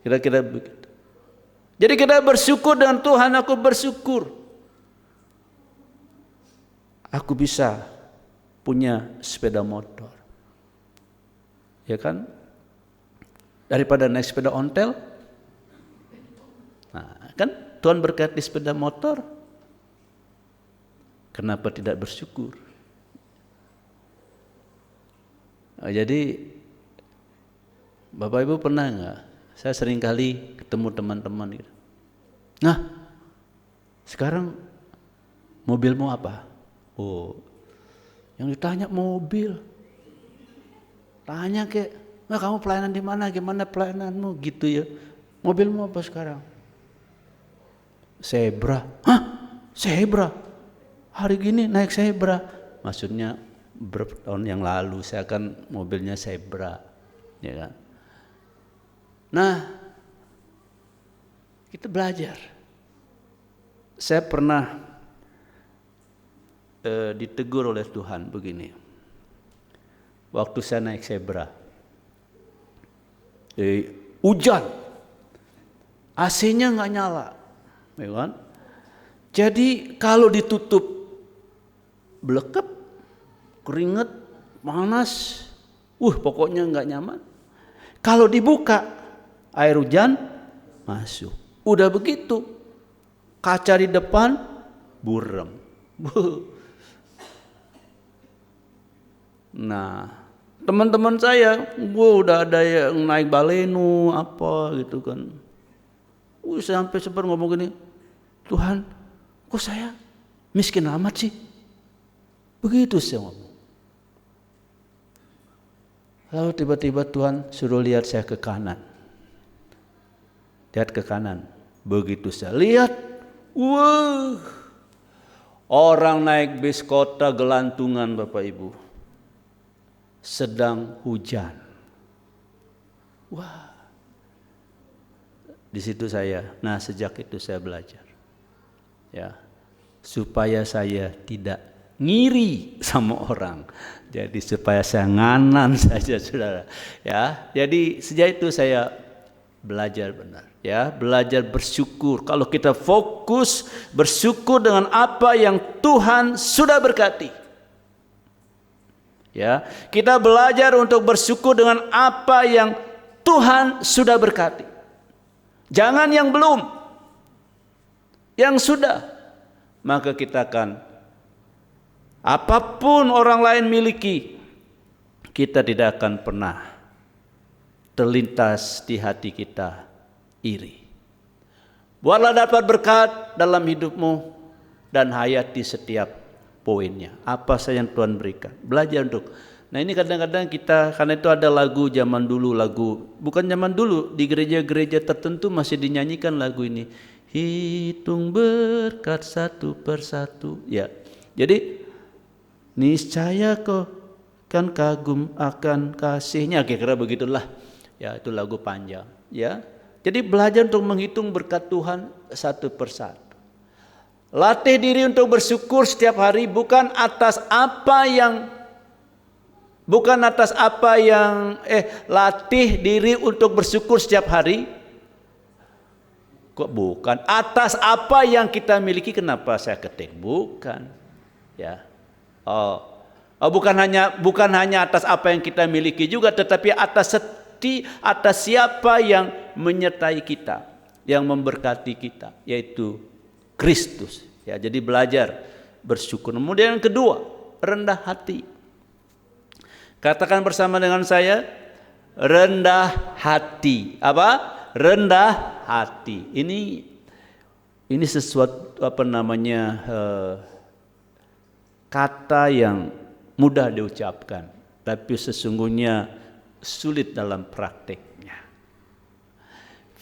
Kira-kira begitu. Jadi kita bersyukur dengan Tuhan, aku bersyukur. Aku bisa punya sepeda motor. Ya kan? Daripada naik sepeda ontel. Nah, kan Tuhan berkati sepeda motor. Kenapa tidak bersyukur? Nah, jadi Bapak Ibu pernah nggak? Saya sering kali ketemu teman-teman gitu. Nah, sekarang mobilmu apa? Oh, yang ditanya mobil. Tanya kek, nah kamu pelayanan di mana? Gimana pelayananmu? Gitu ya. Mobilmu apa sekarang? Zebra. Hah? Zebra? Hari gini naik Zebra? Maksudnya beberapa tahun yang lalu saya kan mobilnya Zebra, ya kan? Nah, kita belajar. Saya pernah ditegur oleh Tuhan begini. Waktu saya naik zebra, hujan, AC-nya nggak nyala, ya kan? Jadi kalau ditutup blekep, keringet, panas, pokoknya nggak nyaman. Kalau dibuka, air hujan masuk. Udah begitu, kaca di depan burem. Nah, teman-teman saya, udah ada yang naik baleno apa gitu kan. Sampai sempat ngomong gini, Tuhan, kok saya miskin amat sih? Begitu saya ngomong. Lalu tiba-tiba Tuhan suruh lihat saya ke kanan. Lihat ke kanan. Begitu saya lihat, orang naik bis kota gelantungan Bapak Ibu. Sedang hujan. Di situ sejak itu saya belajar. Ya, supaya saya tidak ngiri sama orang. Jadi supaya saya nganan saja, Saudara. Ya, jadi sejak itu saya belajar benar. Ya, belajar bersyukur. Kalau kita fokus bersyukur dengan apa yang Tuhan sudah berkati. Ya, kita belajar untuk bersyukur dengan apa yang Tuhan sudah berkati. Jangan yang belum, yang sudah. Maka kita akan, apapun orang lain miliki, kita tidak akan pernah terlintas di hati kita iri. Buatlah dapat berkat dalam hidupmu dan hayati setiap poinnya. Apa saja yang Tuhan berikan. Belajar untuk. Nah ini kadang-kadang kita, karena itu ada lagu zaman dulu, bukan zaman dulu, di gereja-gereja tertentu masih dinyanyikan lagu ini. Hitung berkat satu persatu. Ya, jadi niscaya kau kan kagum akan kasihnya, kira-kira begitulah. Ya, itu lagu panjang. Ya, jadi belajar untuk menghitung berkat Tuhan satu persatu. Latih diri untuk bersyukur setiap hari, bukan atas apa yang latih diri untuk bersyukur setiap hari. Kok bukan? Atas apa yang kita miliki. Kenapa saya ketik? Bukan. Ya. Bukan hanya atas apa yang kita miliki juga, tetapi atas siapa yang menyertai kita, yang memberkati kita, yaitu Kristus. Ya, jadi belajar bersyukur. Kemudian yang kedua, rendah hati. Katakan bersama dengan saya, rendah hati. Apa? Rendah hati. Ini sesuatu kata yang mudah diucapkan, tapi sesungguhnya sulit dalam prakteknya.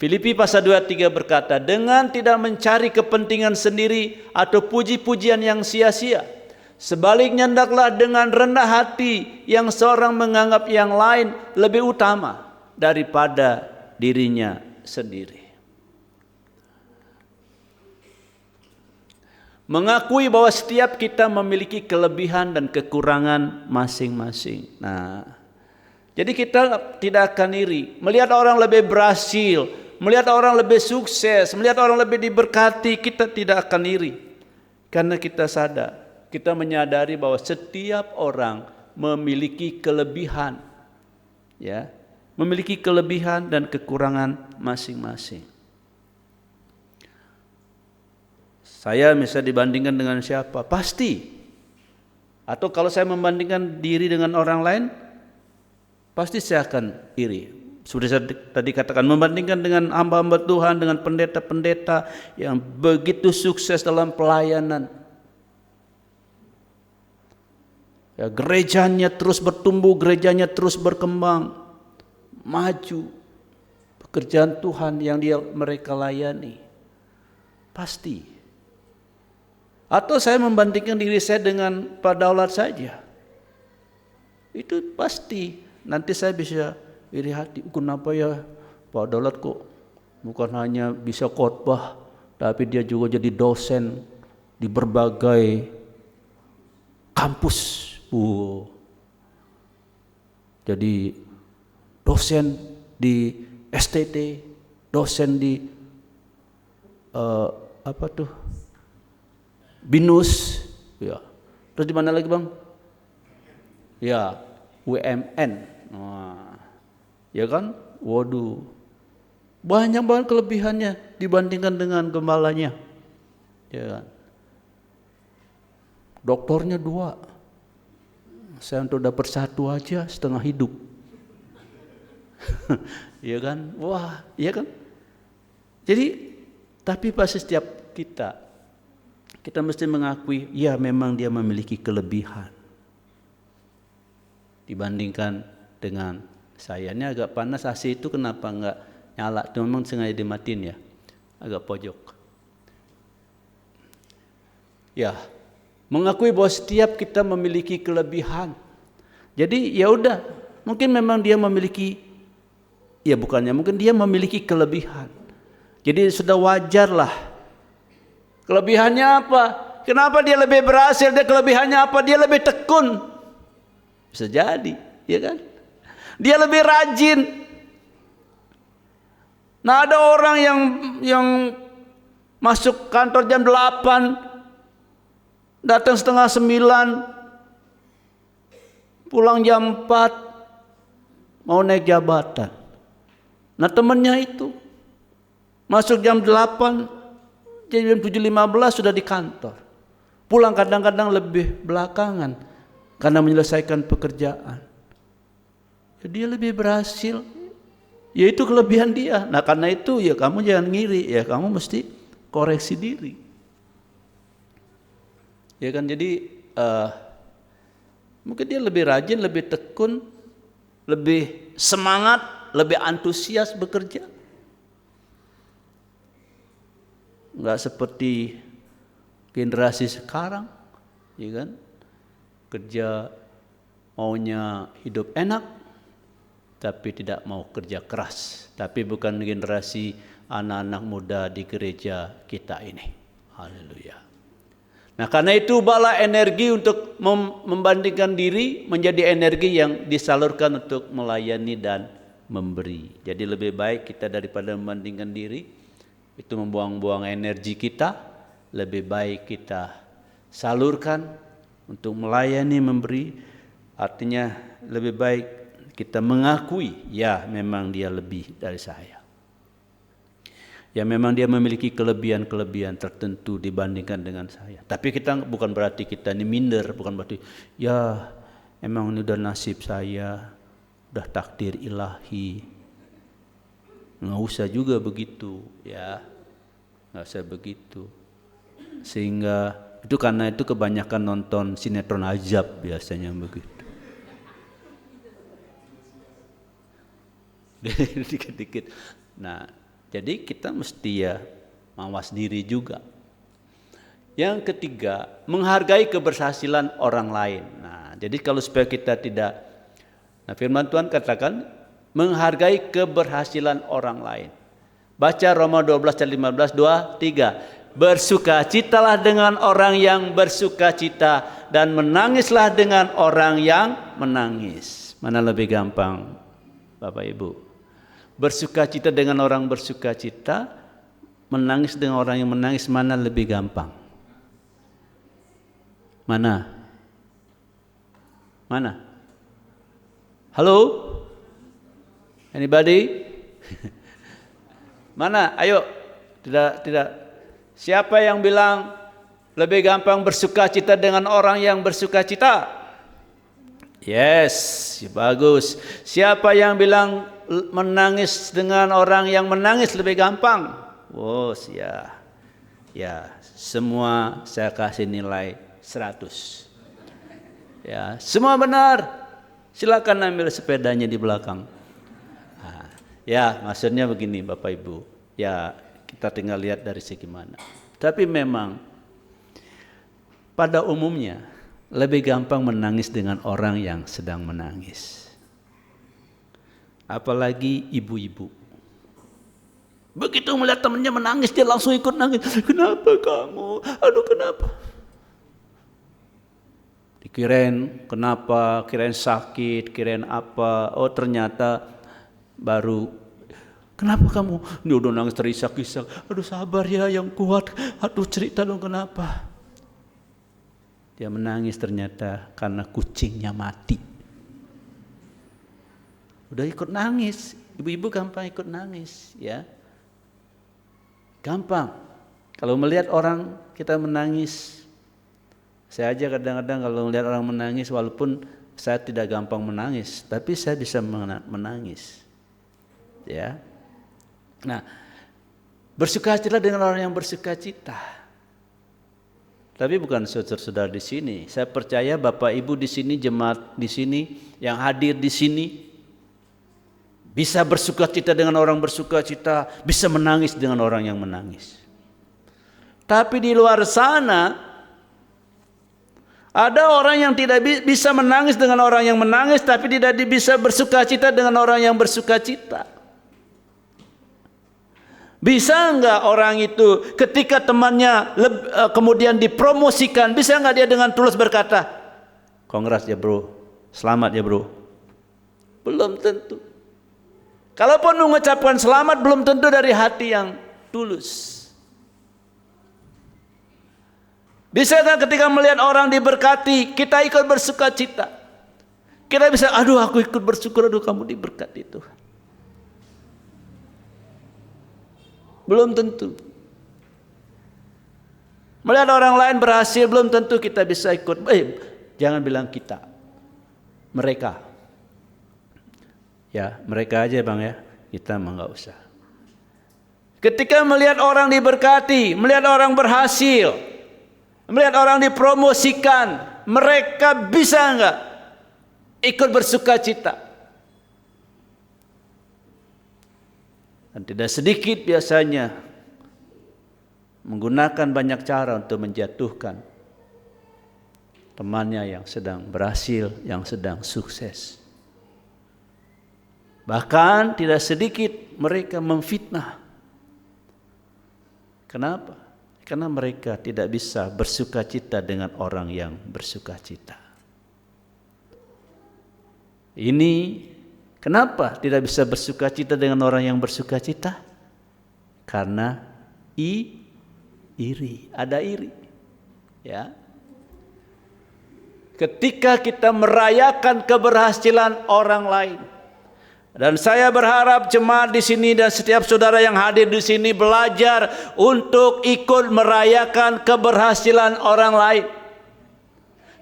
Filipi pasal 2:3 berkata, dengan tidak mencari kepentingan sendiri atau puji-pujian yang sia-sia. Sebaliknya hendaklah dengan rendah hati yang seorang menganggap yang lain lebih utama daripada dirinya sendiri. Mengakui bahwa setiap kita memiliki kelebihan dan kekurangan masing-masing. Nah, jadi kita tidak akan iri. Melihat orang lebih berhasil, melihat orang lebih sukses, melihat orang lebih diberkati, kita tidak akan iri. Karena kita sadar, kita menyadari bahwa setiap orang memiliki kelebihan, ya, memiliki kelebihan dan kekurangan masing-masing. Saya bisa dibandingkan dengan siapa? Pasti. Atau kalau saya membandingkan diri dengan orang lain, pasti saya akan iri. Seperti saya tadi katakan, membandingkan dengan hamba-hamba Tuhan, dengan pendeta-pendeta yang begitu sukses dalam pelayanan. Ya, gerejanya terus bertumbuh, gerejanya terus berkembang, maju. Pekerjaan Tuhan yang mereka layani. Pasti. Atau saya membandingkan diri saya dengan Pak Daulat saja. Itu pasti. Nanti saya bisa iri hati. Kenapa ya Pak Daulat kok bukan hanya bisa khotbah, tapi dia juga jadi dosen di berbagai kampus. Jadi dosen di STT, dosen di BINUS, ya. Terus di mana lagi Bang? Ya, UMN. Nah, ya kan? Waduh, banyak banget kelebihannya dibandingkan dengan gembalanya. Ya kan? Doktornya 2, saya untuk dapat 1 aja setengah hidup. Iya kan? Wah, iya kan? Jadi, tapi pasti setiap kita mesti mengakui, ya memang dia memiliki kelebihan dibandingkan dengan saya. Ini agak panas AC itu, kenapa enggak nyala? Itu memang sengaja dimatiin ya, agak pojok. Ya, mengakui bahwa setiap kita memiliki kelebihan. Jadi ya udah, mungkin memang dia memiliki, ya bukannya mungkin dia memiliki kelebihan. Jadi sudah wajar lah. Kelebihannya apa? Kenapa dia lebih berhasil? Dia kelebihannya apa? Dia lebih tekun. Bisa jadi, ya kan? Dia lebih rajin. Nah, ada orang yang masuk kantor jam 8, datang setengah 9, pulang jam 4, mau naik jabatan. Nah, temannya itu masuk jam 8, jam 7.15 sudah di kantor. Pulang kadang-kadang lebih belakangan karena menyelesaikan pekerjaan. Ya, dia lebih berhasil. Ya itu kelebihan dia. Nah, karena itu ya kamu jangan ngiri, ya kamu mesti koreksi diri. Ya kan, jadi mungkin dia lebih rajin, lebih tekun, lebih semangat, lebih antusias bekerja. Enggak seperti generasi sekarang, ya kan? Kerja maunya hidup enak, tapi tidak mau kerja keras. Tapi bukan generasi anak-anak muda di gereja kita ini. Haleluya. Nah, karena itu ubahlah energi untuk membandingkan diri menjadi energi yang disalurkan untuk melayani dan memberi. Jadi lebih baik kita daripada membandingkan diri, itu membuang-buang energi kita, lebih baik kita salurkan untuk melayani, memberi. Artinya lebih baik kita mengakui, ya memang dia lebih dari saya. Ya memang dia memiliki kelebihan-kelebihan tertentu dibandingkan dengan saya. Tapi kita bukan berarti kita ini minder, bukan berarti ya emang ini udah nasib saya, udah takdir ilahi. Nggak usah juga begitu, ya nggak usah begitu. Sehingga itu karena itu kebanyakan nonton sinetron azab biasanya begitu. Dikit-dikit. Nah, jadi kita mesti ya mawas diri juga. Yang ketiga, menghargai keberhasilan orang lain. Nah, jadi kalau supaya kita tidak, nah firman Tuhan katakan menghargai keberhasilan orang lain. Baca Roma 12:15, 2, 3. Bersukacitalah dengan orang yang bersukacita dan menangislah dengan orang yang menangis. Mana lebih gampang, Bapak Ibu? Bersukacita dengan orang bersukacita, menangis dengan orang yang menangis, mana lebih gampang? Mana? Mana? Halo? Anybody? Mana? Ayo. Tidak. Siapa yang bilang lebih gampang bersukacita dengan orang yang bersukacita? Yes, bagus. Siapa yang bilang menangis dengan orang yang menangis lebih gampang? Oh, ya, semua saya kasih nilai 100. Ya, semua benar. Silakan ambil sepedanya di belakang. Nah, ya, maksudnya begini Bapak Ibu. Ya, kita tinggal lihat dari segi mana. Tapi memang pada umumnya lebih gampang menangis dengan orang yang sedang menangis. Apalagi ibu-ibu. Begitu melihat temannya menangis, dia langsung ikut nangis. Kenapa kamu? Aduh, kenapa? Kirain kenapa, kirain sakit, kirain apa. Oh ternyata baru, kenapa kamu? Ini udah nangis terisak-isak. Aduh sabar ya yang kuat. Aduh cerita dong kenapa. Dia menangis ternyata karena kucingnya mati. Udah ikut nangis. Ibu-ibu gampang ikut nangis ya. Gampang. Kalau melihat orang kita menangis. Saya aja kadang-kadang kalau melihat orang menangis, walaupun saya tidak gampang menangis, tapi saya bisa menangis. Ya. Nah, bersukacita dengan orang yang bersukacita. Tapi bukan saudara-saudara di sini. Saya percaya Bapak Ibu di sini, jemaat di sini, yang hadir di sini, bisa bersukacita dengan orang bersukacita, bisa menangis dengan orang yang menangis. Tapi di luar sana, ada orang yang tidak bisa menangis dengan orang yang menangis, tapi tidak bisa bersukacita dengan orang yang bersukacita. Bisa enggak orang itu ketika temannya kemudian dipromosikan, bisa enggak dia dengan tulus berkata, "Kongres ya bro, selamat ya bro"? Belum tentu. Kalaupun mengucapkan selamat, belum tentu dari hati yang tulus. Bisa kan ketika melihat orang diberkati, kita ikut bersukacita. Kita bisa, aduh aku ikut bersyukur, aduh kamu diberkati Tuhan. Belum tentu. Melihat orang lain berhasil, belum tentu kita bisa ikut. Jangan bilang kita, mereka. Ya, mereka aja bang ya, kita mah nggak usah. Ketika melihat orang diberkati, melihat orang berhasil, melihat orang dipromosikan, mereka bisa enggak ikut bersukacita? Dan tidak sedikit biasanya menggunakan banyak cara untuk menjatuhkan temannya yang sedang berhasil, yang sedang sukses. Bahkan tidak sedikit mereka memfitnah. Kenapa? Karena mereka tidak bisa bersukacita dengan orang yang bersukacita. Ini kenapa tidak bisa bersukacita dengan orang yang bersukacita? Karena iri, ada iri. Ya. Ketika kita merayakan keberhasilan orang lain, dan saya berharap jemaat di sini dan setiap saudara yang hadir di sini belajar untuk ikut merayakan keberhasilan orang lain.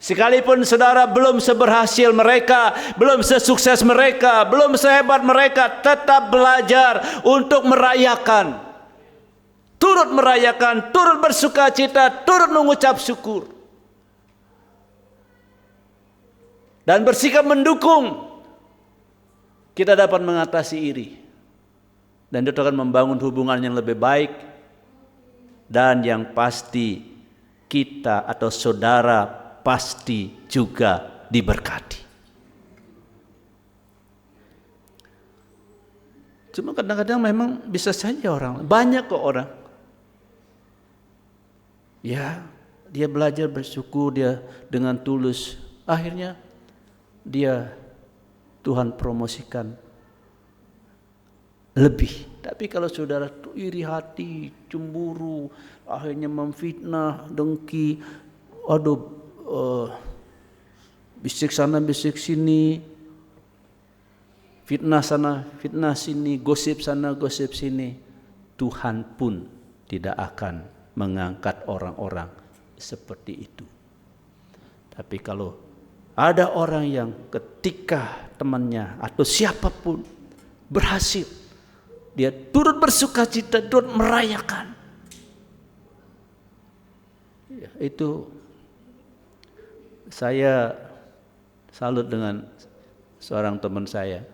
Sekalipun saudara belum seberhasil mereka, belum sesukses mereka, belum sehebat mereka, tetap belajar untuk merayakan. Turut merayakan, turut bersukacita, turut mengucap syukur. Dan bersikap mendukung. Kita dapat mengatasi iri. Dan itu akan membangun hubungan yang lebih baik. Dan yang pasti kita atau saudara pasti juga diberkati. Cuma kadang-kadang memang bisa saja orang, banyak kok orang. Ya, dia belajar bersyukur, dia dengan tulus. Akhirnya dia Tuhan promosikan lebih. Tapi kalau saudara iri hati, cemburu, akhirnya memfitnah, dengki, bisik sana, bisik sini, fitnah sana, fitnah sini, gosip sana, gosip sini, Tuhan pun tidak akan mengangkat orang-orang seperti itu. Tapi kalau ada orang yang ketika temannya atau siapapun berhasil, dia turut bersukacita, turut merayakan. Ya, itu saya salut dengan seorang teman saya.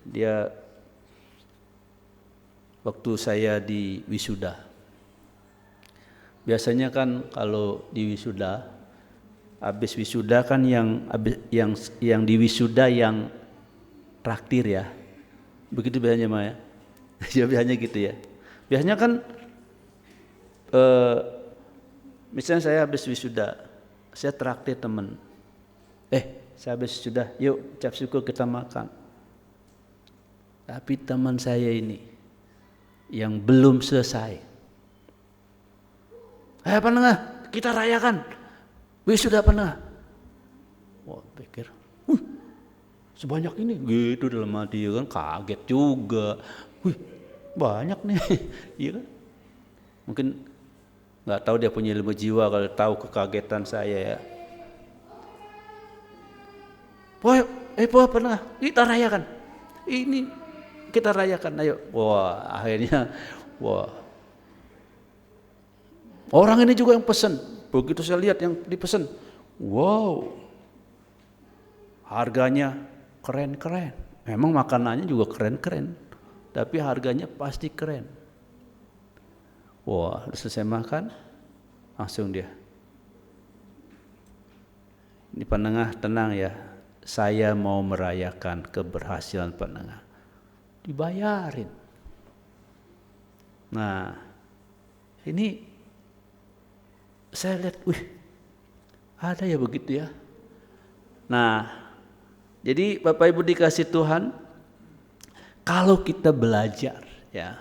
Dia waktu saya di wisuda. Biasanya kan kalau di wisuda, habis wisuda kan yang di wisuda yang traktir ya. Begitu biasanya Maya. Ya biasanya gitu ya. Biasanya kan misalnya saya habis wisuda, saya traktir teman. Saya habis sudah, yuk ucap syukur kita makan. Tapi teman saya ini yang belum selesai. Penengah, kita rayakan wisuda penengah. Wah, pikir, sebanyak ini gitu dalam hati kan, kaget juga. Banyak nih, iya kan? Mungkin nggak tahu dia punya ilmu jiwa kalau tahu kekagetan saya ya. Pernah kita rayakan. Ini kita rayakan, ayo. Wah, akhirnya orang ini juga yang pesan. Begitu saya lihat yang dipesan, wow, harganya keren-keren. Memang makanannya juga keren-keren, tapi harganya pasti keren. Wah, selesai makan, langsung dia, ini penengah tenang ya, saya mau merayakan keberhasilan penengah. Dibayarin. Nah, ini saya lihat, ada ya begitu ya. Nah, jadi Bapak Ibu dikasih Tuhan, kalau kita belajar ya,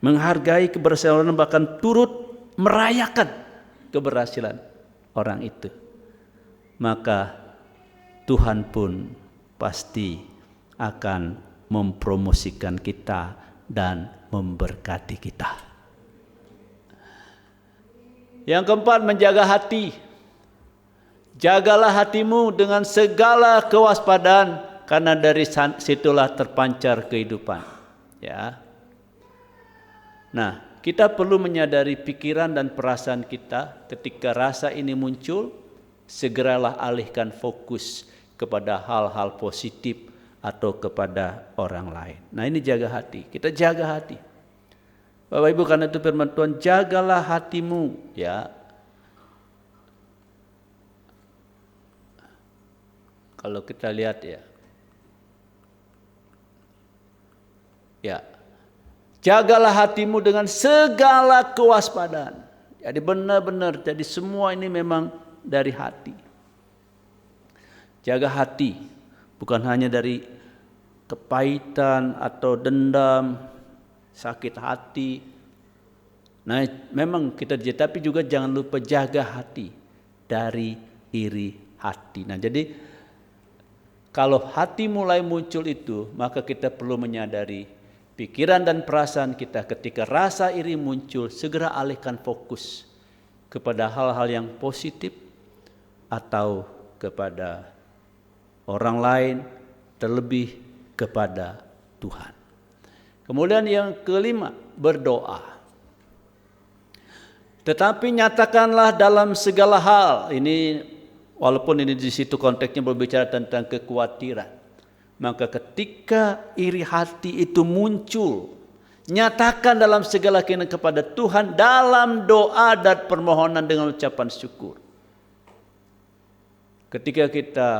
menghargai keberhasilan bahkan turut merayakan keberhasilan orang itu, maka Tuhan pun pasti akan mempromosikan kita dan memberkati kita. Yang keempat, menjaga hati. Jagalah hatimu dengan segala kewaspadaan, karena dari situlah terpancar kehidupan. Ya. Nah, kita perlu menyadari pikiran dan perasaan kita ketika rasa ini muncul, segeralah alihkan fokus kepada hal-hal positif atau kepada orang lain. Nah, ini jaga hati. Kita jaga hati. Bapak Ibu, karena itu firman Tuhan, jagalah hatimu, ya. Kalau kita lihat ya. Ya. Jagalah hatimu dengan segala kewaspadaan. Jadi benar-benar, jadi semua ini memang dari hati. Jaga hati, bukan hanya dari kepahitan atau dendam, sakit hati. Nah, memang kita jaga, tapi juga jangan lupa jaga hati dari iri hati. Nah, jadi kalau hati mulai muncul itu, maka kita perlu menyadari pikiran dan perasaan kita. Ketika rasa iri muncul, segera alihkan fokus kepada hal-hal yang positif atau kepada orang lain, terlebih kepada Tuhan. Kemudian yang kelima, berdoa. Tetapi nyatakanlah dalam segala hal. Ini walaupun ini di situ konteksnya berbicara tentang kekhawatiran. Maka ketika iri hati itu muncul, nyatakan dalam segala keinginan kepada Tuhan dalam doa dan permohonan dengan ucapan syukur. Ketika kita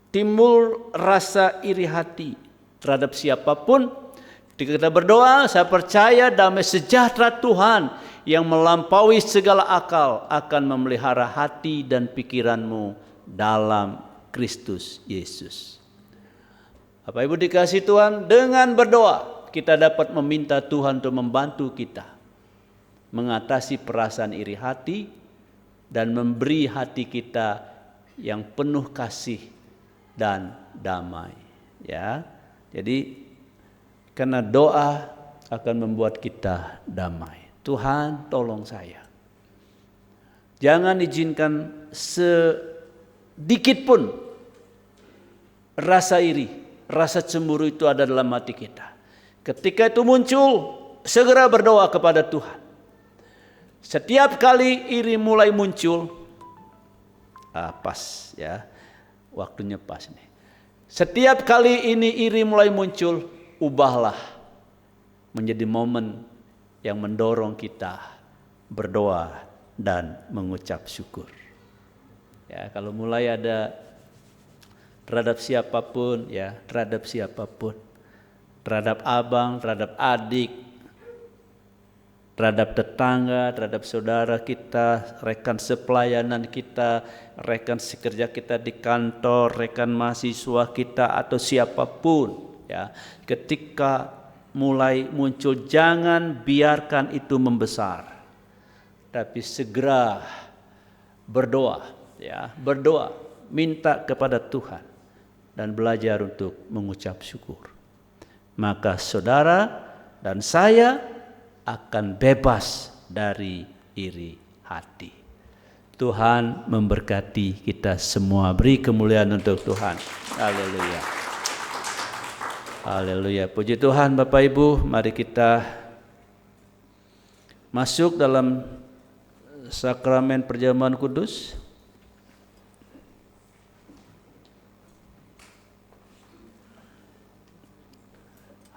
timbul rasa iri hati terhadap siapapun, ketika kita berdoa, saya percaya damai sejahtera Tuhan yang melampaui segala akal akan memelihara hati dan pikiranmu dalam Kristus Yesus. Bapak Ibu dikasih Tuhan, dengan berdoa kita dapat meminta Tuhan untuk membantu kita mengatasi perasaan iri hati dan memberi hati kita yang penuh kasih dan damai. Ya, jadi karena doa akan membuat kita damai. Tuhan, tolong saya. Jangan izinkan sedikit pun rasa iri, rasa cemburu itu ada dalam hati kita. Ketika itu muncul, segera berdoa kepada Tuhan. Setiap kali iri mulai muncul, pas ya, waktunya pas nih. Setiap kali ini iri mulai muncul, ubahlah menjadi momen yang mendorong kita berdoa dan mengucap syukur. Ya, kalau mulai ada terhadap siapapun, ya, terhadap abang, terhadap adik, terhadap tetangga, terhadap saudara kita, rekan sepelayanan kita, rekan sekerja kita di kantor, rekan mahasiswa kita atau siapapun ya. Ketika mulai muncul, jangan biarkan itu membesar. Tapi segera berdoa ya, berdoa, minta kepada Tuhan dan belajar untuk mengucap syukur. Maka saudara dan saya akan bebas dari iri hati. Tuhan memberkati kita semua. Beri kemuliaan untuk Tuhan. Haleluya. Haleluya. Puji Tuhan Bapak Ibu, mari kita masuk dalam sakramen perjamuan kudus.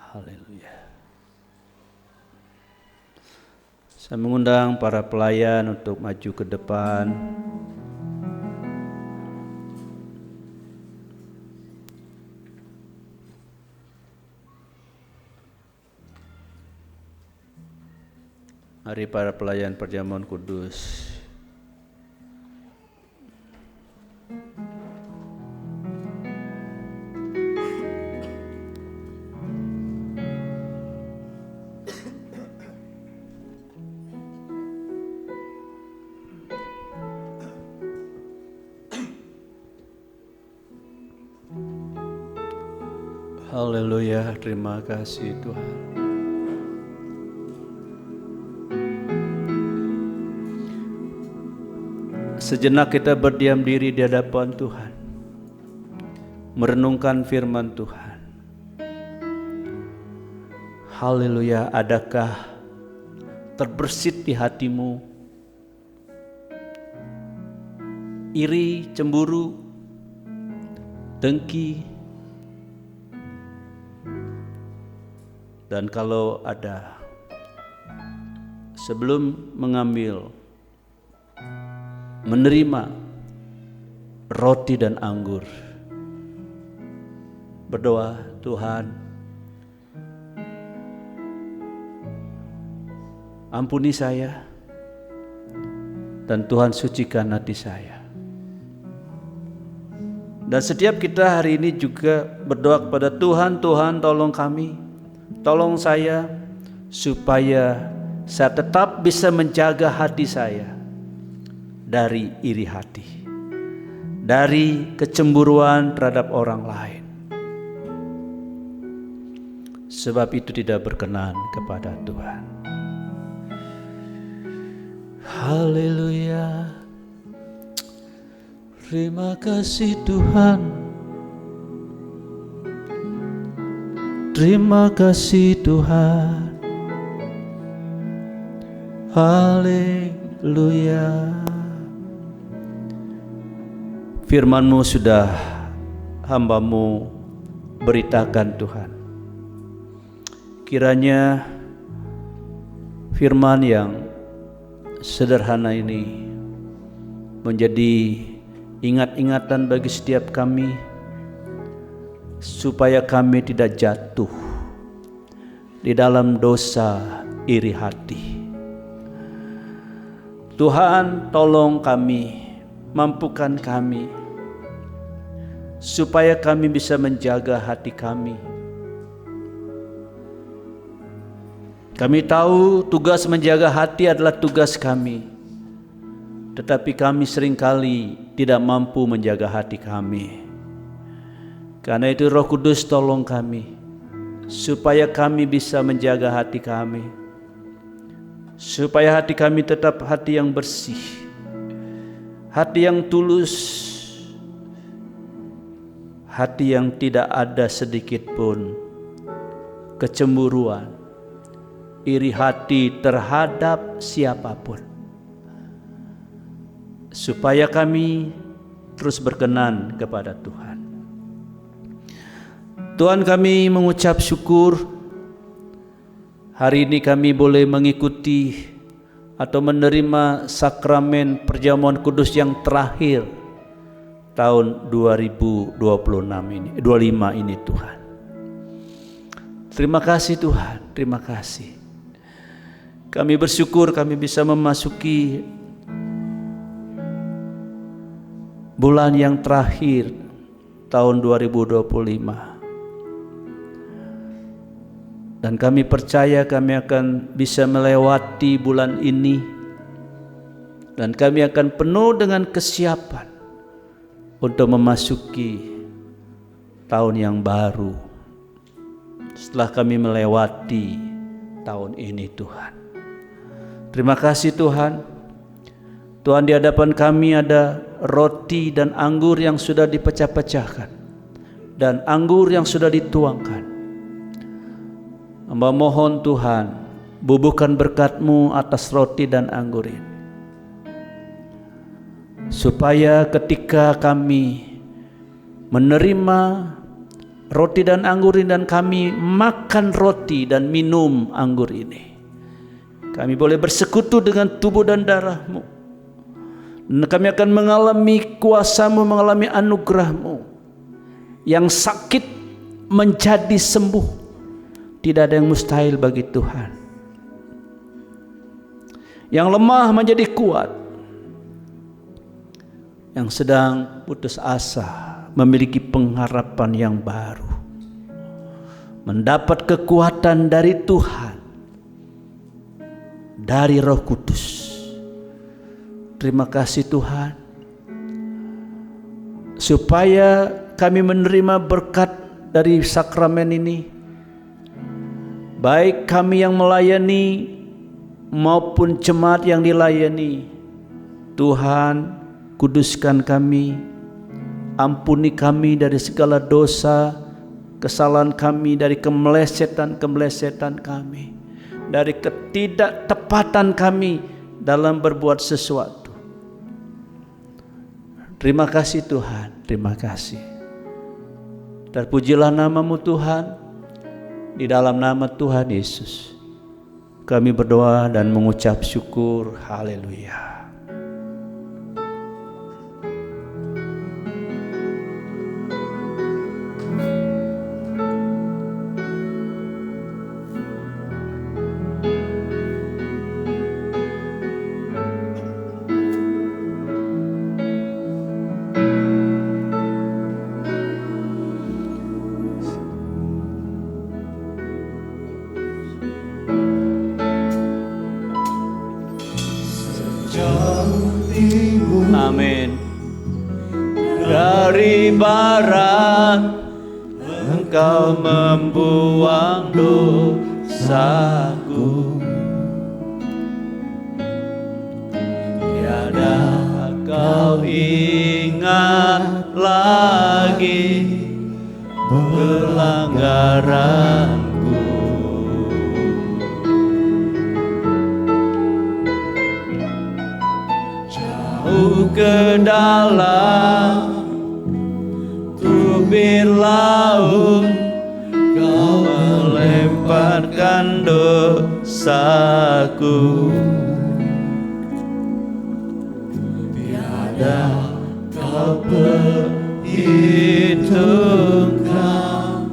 Haleluya. Saya mengundang para pelayan untuk maju ke depan. Mari para pelayan perjamuan kudus. Haleluya, terima kasih Tuhan. Sejenak kita berdiam diri di hadapan Tuhan, merenungkan firman Tuhan. Haleluya, adakah terbersit di hatimu iri, cemburu, dengki? Dan kalau ada, sebelum mengambil, menerima roti dan anggur, berdoa, Tuhan, ampuni saya, dan Tuhan sucikan hati saya. Dan setiap kita hari ini juga berdoa kepada Tuhan, Tuhan tolong kami, tolong saya supaya saya tetap bisa menjaga hati saya dari iri hati, dari kecemburuan terhadap orang lain. Sebab itu tidak berkenan kepada Tuhan. Haleluya. Terima kasih Tuhan. Terima kasih Tuhan. Haleluya. Firman-Mu sudah hamba-Mu beritakan Tuhan. Kiranya firman yang sederhana ini menjadi ingat-ingatan bagi setiap kami, supaya kami tidak jatuh di dalam dosa iri hati. Tuhan, tolong kami, mampukan kami, supaya kami bisa menjaga hati kami. Kami tahu tugas menjaga hati adalah tugas kami, tetapi kami seringkali tidak mampu menjaga hati kami. Karena itu Roh Kudus tolong kami, supaya kami bisa menjaga hati kami, supaya hati kami tetap hati yang bersih, hati yang tulus, hati yang tidak ada sedikit pun kecemburuan, iri hati terhadap siapapun, supaya kami terus berkenan kepada Tuhan. Tuhan, kami mengucap syukur hari ini kami boleh mengikuti atau menerima sakramen perjamuan kudus yang terakhir tahun 2025 ini Tuhan. Terima kasih Tuhan, terima kasih. Kami bersyukur kami bisa memasuki bulan yang terakhir tahun 2025. Dan kami percaya kami akan bisa melewati bulan ini, dan kami akan penuh dengan kesiapan untuk memasuki tahun yang baru setelah kami melewati tahun ini. Tuhan, terima kasih Tuhan. Tuhan, di hadapan kami ada roti dan anggur yang sudah dipecah-pecahkan dan anggur yang sudah dituangkan. Hamba mohon Tuhan, bubuhkan berkat-Mu atas roti dan anggur ini, supaya ketika kami menerima roti dan anggur ini dan kami makan roti dan minum anggur ini, kami boleh bersekutu dengan tubuh dan darah-Mu, dan kami akan mengalami kuasa-Mu, mengalami anugerah-Mu. Yang sakit menjadi sembuh. Tidak ada yang mustahil bagi Tuhan. Yang lemah menjadi kuat. Yang sedang putus asa memiliki pengharapan yang baru, mendapat kekuatan dari Tuhan, dari Roh Kudus. Terima kasih Tuhan, supaya kami menerima berkat dari sakramen ini, baik kami yang melayani maupun jemaat yang dilayani. Tuhan, kuduskan kami, ampuni kami dari segala dosa, kesalahan kami, dari kemelesetan kami, dari ketidaktepatan kami dalam berbuat sesuatu. Terima kasih Tuhan, terima kasih. Terpujilah nama-Mu Tuhan. Di dalam nama Tuhan Yesus kami berdoa dan mengucap syukur. Haleluya. Amin. Dari barat Engkau membuang dosaku, tiada Kau ingat lagi pelanggaranku. Jauh ke dalam tubir laut Kau melemparkan dosaku, tiada Kau perhitungkan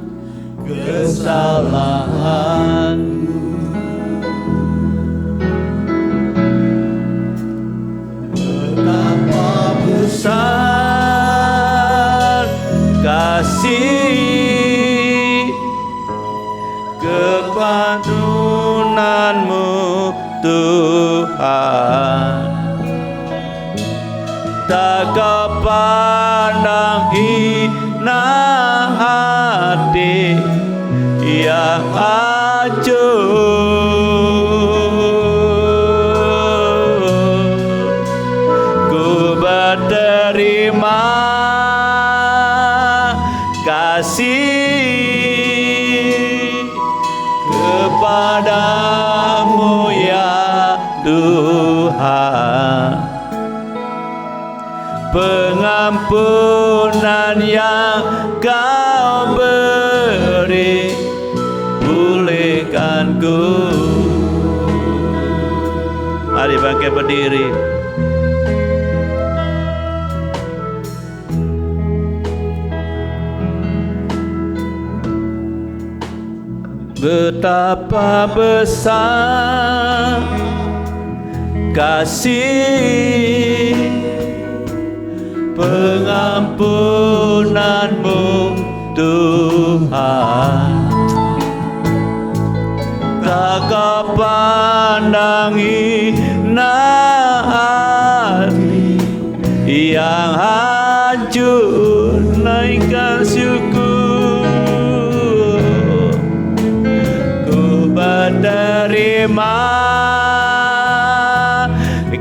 kesalahanku. Betapa besar kasih kepadunanmu Tuhan, tak Kau pandang hina hati yang hancur. Ku berterima kasih kepadamu ya Tuhan, pengampunan yang Kau beri, pulihkan ku. Mari bangkit berdiri. betapa besar kasih pengampunan-Mu Tuhan. Tak kau pandang hina hati yang hancur, naikkan syukur. Ku berterima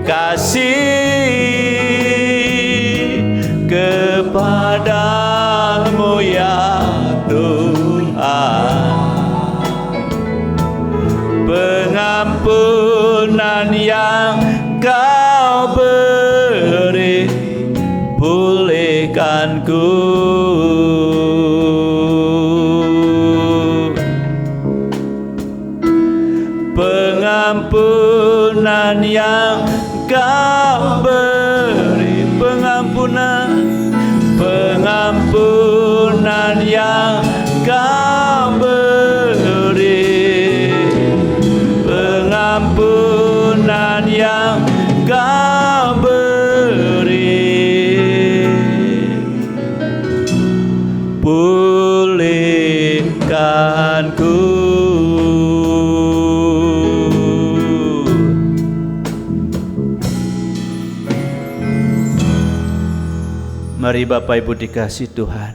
kasih kepadamu ya Tuhan. Pengampunan yang Kau beri, pulihkanku. Pengampunan yang Kau beri, pengampunan yang Kau beri, pengampunan yang Kau beri, pulihkanku. Mari Bapak Ibu dikasih Tuhan,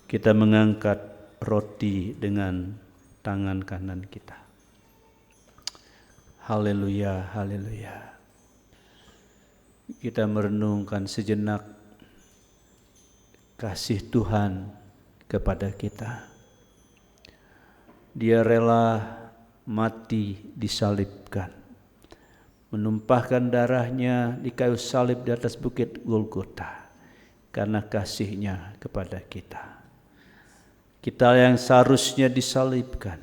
kita mengangkat roti dengan tangan kanan kita. Haleluya, haleluya. Kita merenungkan sejenak kasih Tuhan kepada kita. Dia rela mati disalibkan, menumpahkan darahnya di kayu salib di atas bukit Golgota karena kasihnya kepada kita. Kita yang seharusnya disalibkan,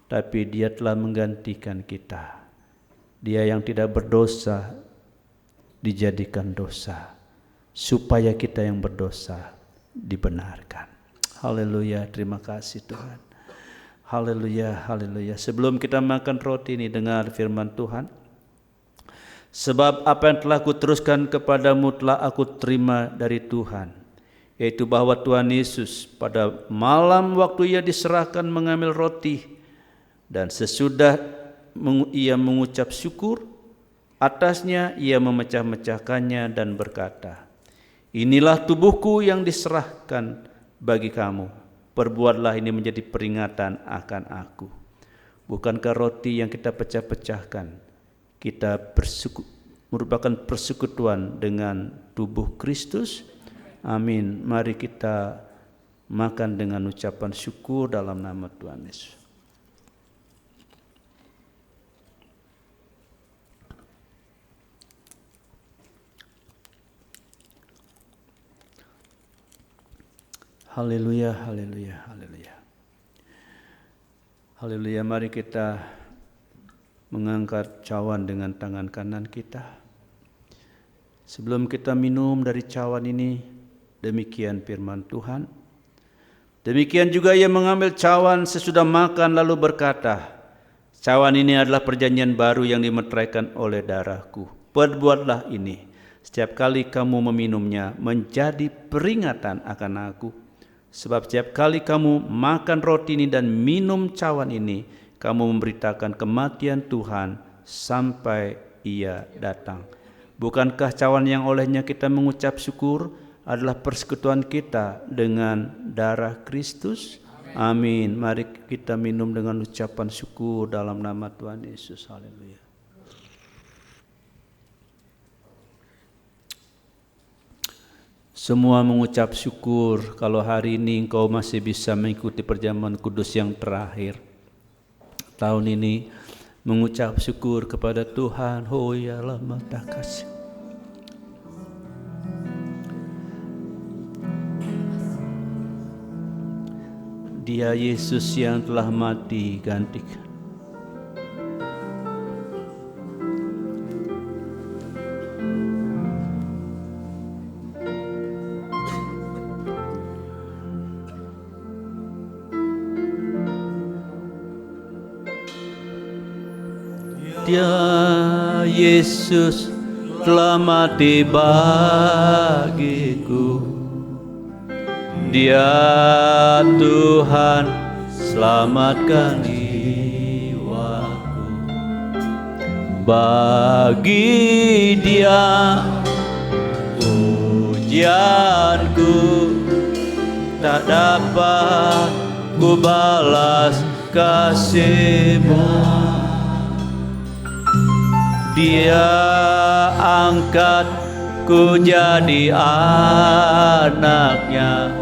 tapi Dia telah menggantikan kita. Dia yang tidak berdosa dijadikan dosa, supaya kita yang berdosa dibenarkan. Haleluya, terima kasih Tuhan. Haleluya, haleluya. Sebelum kita makan roti ini, dengar firman Tuhan. Sebab apa yang telah kuteruskan kepadamu telah aku terima dari Tuhan, yaitu bahwa Tuhan Yesus pada malam waktu Ia diserahkan mengambil roti, dan sesudah Ia mengucap syukur atasnya, Ia memecah-mecahkannya dan berkata, inilah tubuhku yang diserahkan bagi kamu, perbuatlah ini menjadi peringatan akan aku. Bukankah roti yang kita pecah-pecahkan kita merupakan persekutuan dengan tubuh Kristus? Amin. Mari kita makan dengan ucapan syukur dalam nama Tuhan Yesus. Haleluya, haleluya, haleluya. Haleluya, mari kita mengangkat cawan dengan tangan kanan kita. Sebelum kita minum dari cawan ini, demikian firman Tuhan. Demikian juga Ia mengambil cawan sesudah makan lalu berkata, cawan ini adalah perjanjian baru yang dimeteraikan oleh darahku. Perbuatlah ini setiap kali kamu meminumnya menjadi peringatan akan aku. Sebab setiap kali kamu makan roti ini dan minum cawan ini, kamu memberitakan kematian Tuhan sampai Ia datang. Bukankah cawan yang olehnya kita mengucap syukur adalah persekutuan kita dengan darah Kristus? Amin. Mari kita minum dengan ucapan syukur dalam nama Tuhan Yesus. Haleluya. Semua mengucap syukur kalau hari ini engkau masih bisa mengikuti perjamuan kudus yang terakhir tahun ini, mengucap syukur kepada Tuhan. Oh ya lama tak kasih. Dia Yesus yang telah mati gantikan. Ya Yesus telah mati bagiku. Dia Tuhan selamatkan jiwaku. Bagi Dia pujianku tak dapat ku balas kasih-Mu. Dia angkat ku jadi anaknya,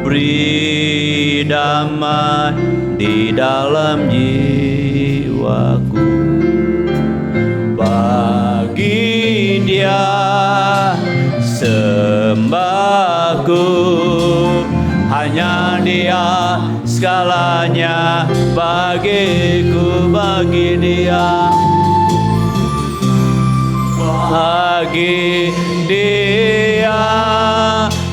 beri damai di dalam jiwaku. Bagi Dia sembahku, hanya Dia segalanya bagiku. Bagi Dia, bagi Dia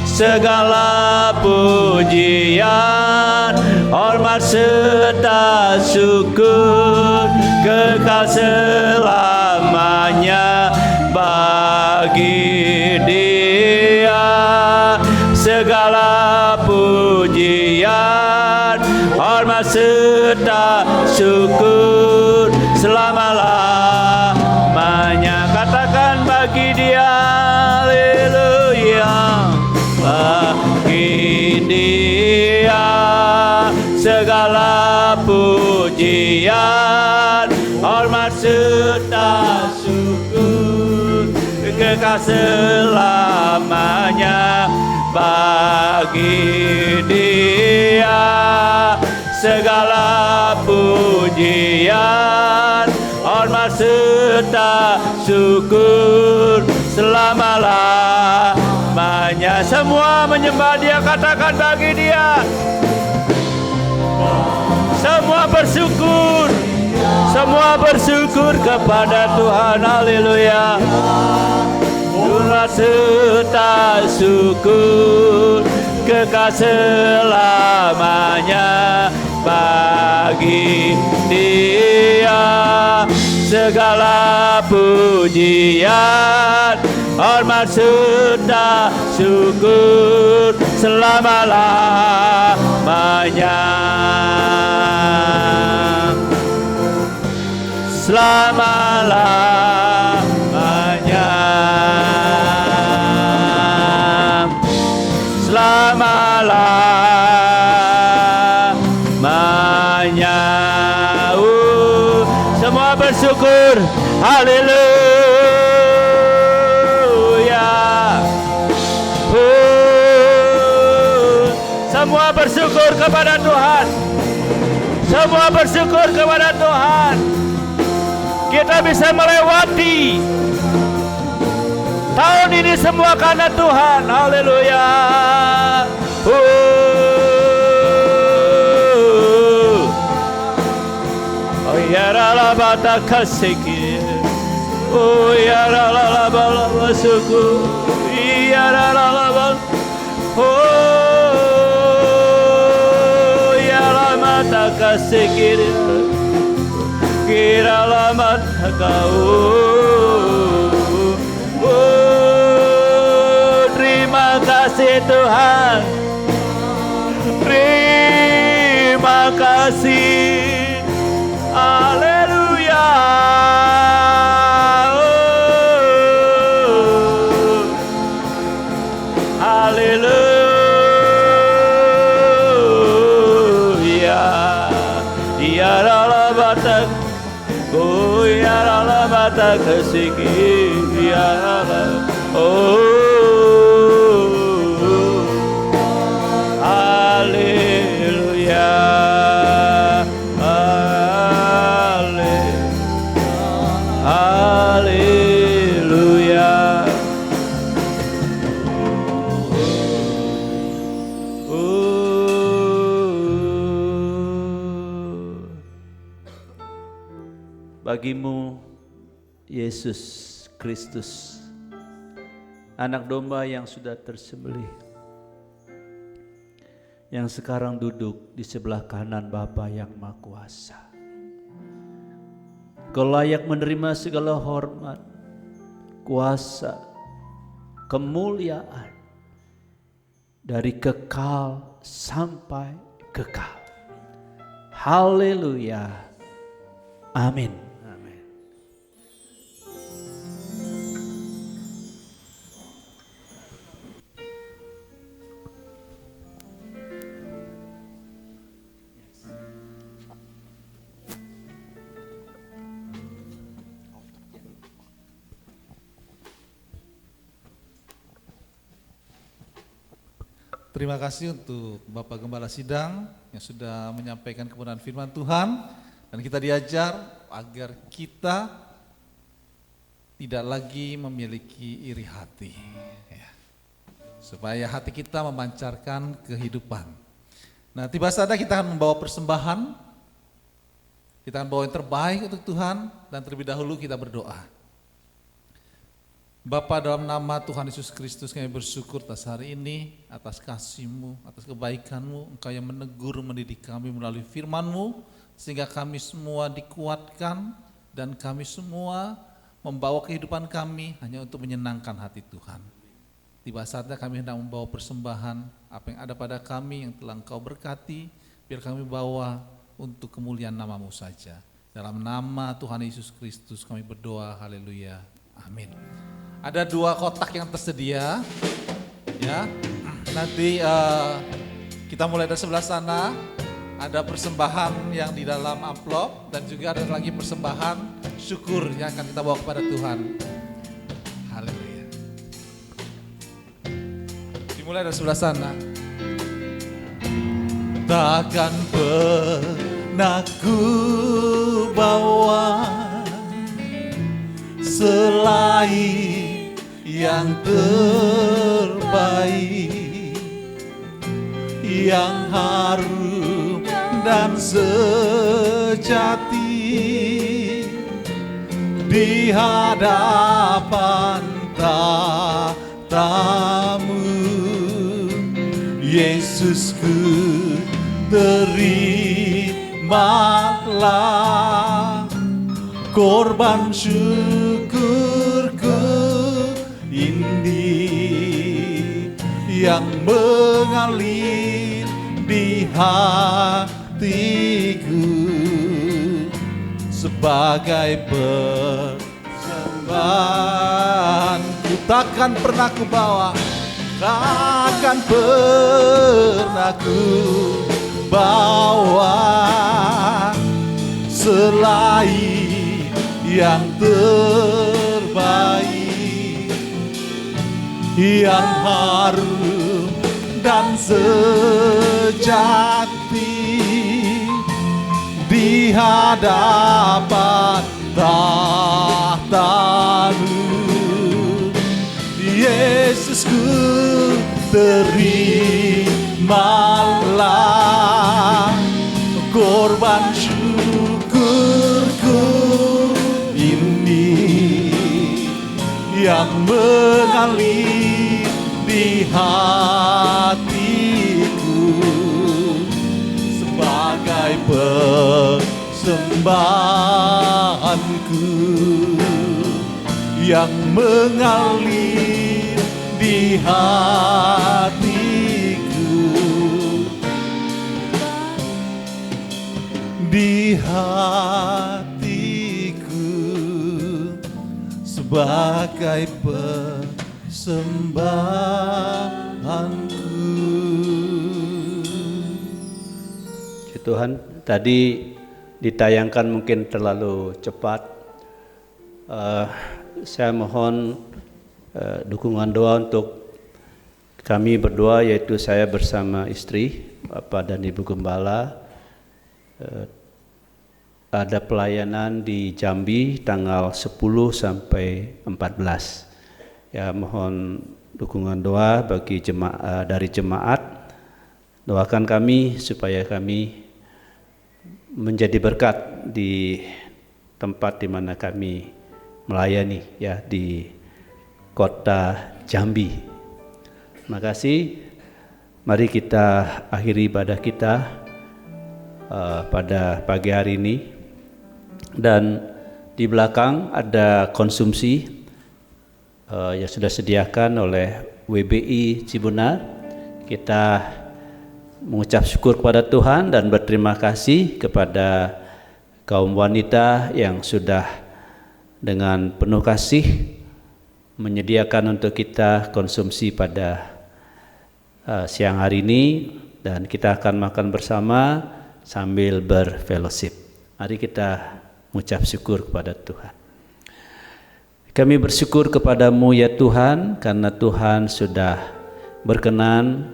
segala pujian, hormat serta syukur kekal selamanya. Bagi Dia segala pujian, hormat serta syukur selama-lamanya. Katakan bagi Dia, haleluya. Bagi Dia segala pujian, hormat serta syukur kekal selamanya. Bagi Dia segala pujian, hormat serta syukur selama-lamanya. Semua menyembah Dia, katakan bagi Dia. Semua bersyukur, semua bersyukur kepada Tuhan, haleluya. Hormat serta syukur kekal selamanya. Bagi Dia segala pujian, hormat serta syukur selama-lamanya. Selama-lamanya. Selama-lamanya. Semua bersyukur, haleluya. Semua bersyukur kepada Tuhan. Semua bersyukur kepada Tuhan. Kita bisa melewati tahun ini semua karena Tuhan, haleluya. Oh ya la bata kasiki, oh ya la bala basuku, ya la bala, oh ya la mata kasiki, kira la mata kau. Terima kasih Tuhan, terima kasih, haleluya. Haleluya. Ya la batak, oh ya la batak kesiki, ya la, oh. Bagimu Yesus Kristus, anak domba yang sudah tersembelih, yang sekarang duduk di sebelah kanan Bapa yang Maha Kuasa. Kau layak menerima segala hormat, kuasa, kemuliaan dari kekal sampai kekal. Haleluya. Amin. Amin. Terima kasih untuk Bapak Gembala Sidang yang sudah menyampaikan kebenaran firman Tuhan, dan kita diajar agar kita tidak lagi memiliki iri hati, ya, supaya hati kita memancarkan kehidupan. Nah, tiba saatnya kita akan membawa persembahan, kita akan bawa yang terbaik untuk Tuhan, dan terlebih dahulu kita berdoa. Bapa, dalam nama Tuhan Yesus Kristus kami bersyukur atas hari ini, atas kasih-Mu, atas kebaikan-Mu, Engkau yang menegur, mendidik kami melalui firman-Mu, sehingga kami semua dikuatkan dan kami semua membawa kehidupan kami hanya untuk menyenangkan hati Tuhan. Tiba saatnya kami hendak membawa persembahan, apa yang ada pada kami yang telah Engkau berkati, biar kami bawa untuk kemuliaan nama-Mu saja. Dalam nama Tuhan Yesus Kristus kami berdoa, haleluya, amin. Ada 2 kotak yang tersedia, ya. Nanti kita mulai dari sebelah sana. Ada persembahan yang di dalam amplop dan juga ada lagi persembahan syukur yang akan kita bawa kepada Tuhan. Haleluya. Dimulai dari sebelah sana. Takkan pernah ku bawa selain yang terbaik, yang harum dan sejati di hadapan tatamu. Yesusku, terimalah korban syukurku ini yang mengalir di hatiku sebagai persembahan. Ku takkan pernah ku bawa, takkan pernah ku bawa selain yang terbaik, yang harum dan sejati di hadapan tahta-Mu. Yesusku, terimalah korban syukurku ini yang mengalir di hatiku sebagai persembahanku yang mengalir di hatiku, di hatiku sebagai persembahanku. Tuhan, tadi ditayangkan mungkin terlalu cepat. Saya mohon dukungan doa untuk kami berdua, yaitu saya bersama istri, Bapak dan Ibu Gembala. Ada pelayanan di Jambi tanggal 10 sampai 14. Ya, mohon dukungan doa bagi dari jemaat. Doakan kami supaya kami menjadi berkat di tempat di mana kami melayani, ya, di kota Jambi. Terima kasih. Mari kita akhiri ibadah kita pada pagi hari ini, dan Di belakang ada konsumsi yang sudah disediakan oleh WBI Cibunar. Kita mengucap syukur kepada Tuhan dan berterima kasih kepada kaum wanita yang sudah dengan penuh kasih menyediakan untuk kita konsumsi pada siang hari ini, dan kita akan makan bersama sambil berfellowship. Mari kita mengucap syukur kepada Tuhan. Kami bersyukur kepadamu ya Tuhan, karena Tuhan sudah berkenan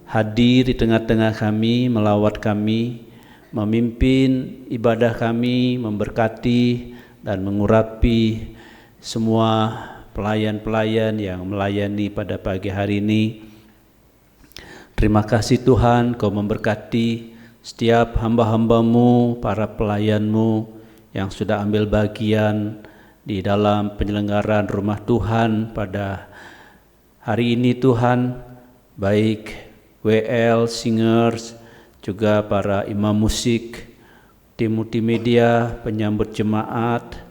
hadir di tengah-tengah kami, melawat kami, memimpin ibadah kami, memberkati dan mengurapi semua pelayan-pelayan yang melayani pada pagi hari ini. Terima kasih Tuhan, Kau memberkati setiap hamba-hambamu, para pelayanmu yang sudah ambil bagian di dalam penyelenggaraan rumah Tuhan pada hari ini Tuhan, baik WL, singers, juga para imam musik, tim multimedia, penyambut jemaat,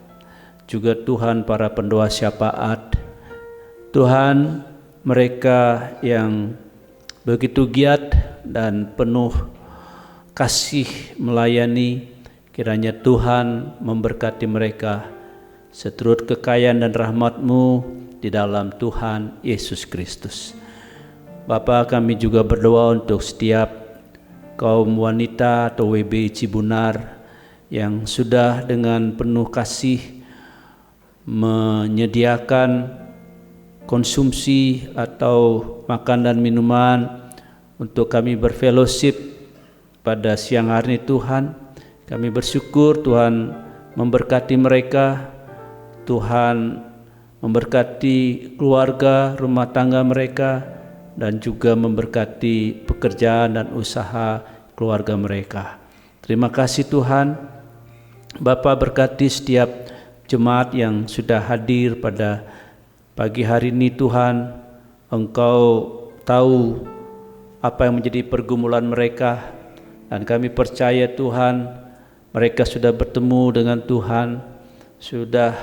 juga Tuhan para pendoa syafaat. Tuhan, mereka yang begitu giat dan penuh kasih melayani, kiranya Tuhan memberkati mereka seturut kekayaan dan rahmat-Mu di dalam Tuhan Yesus Kristus. Bapa, kami juga berdoa untuk setiap kaum wanita atau WBI Cibunar yang sudah dengan penuh kasih menyediakan konsumsi atau makan dan minuman untuk kami berfellowship pada siang hari ini Tuhan. Kami bersyukur Tuhan memberkati mereka, Tuhan memberkati keluarga, rumah tangga mereka, dan juga memberkati pekerjaan dan usaha keluarga mereka. Terima kasih Tuhan. Bapa, berkati setiap jemaat yang sudah hadir pada pagi hari ini Tuhan. Engkau tahu apa yang menjadi pergumulan mereka, dan kami percaya Tuhan, mereka sudah bertemu dengan Tuhan, sudah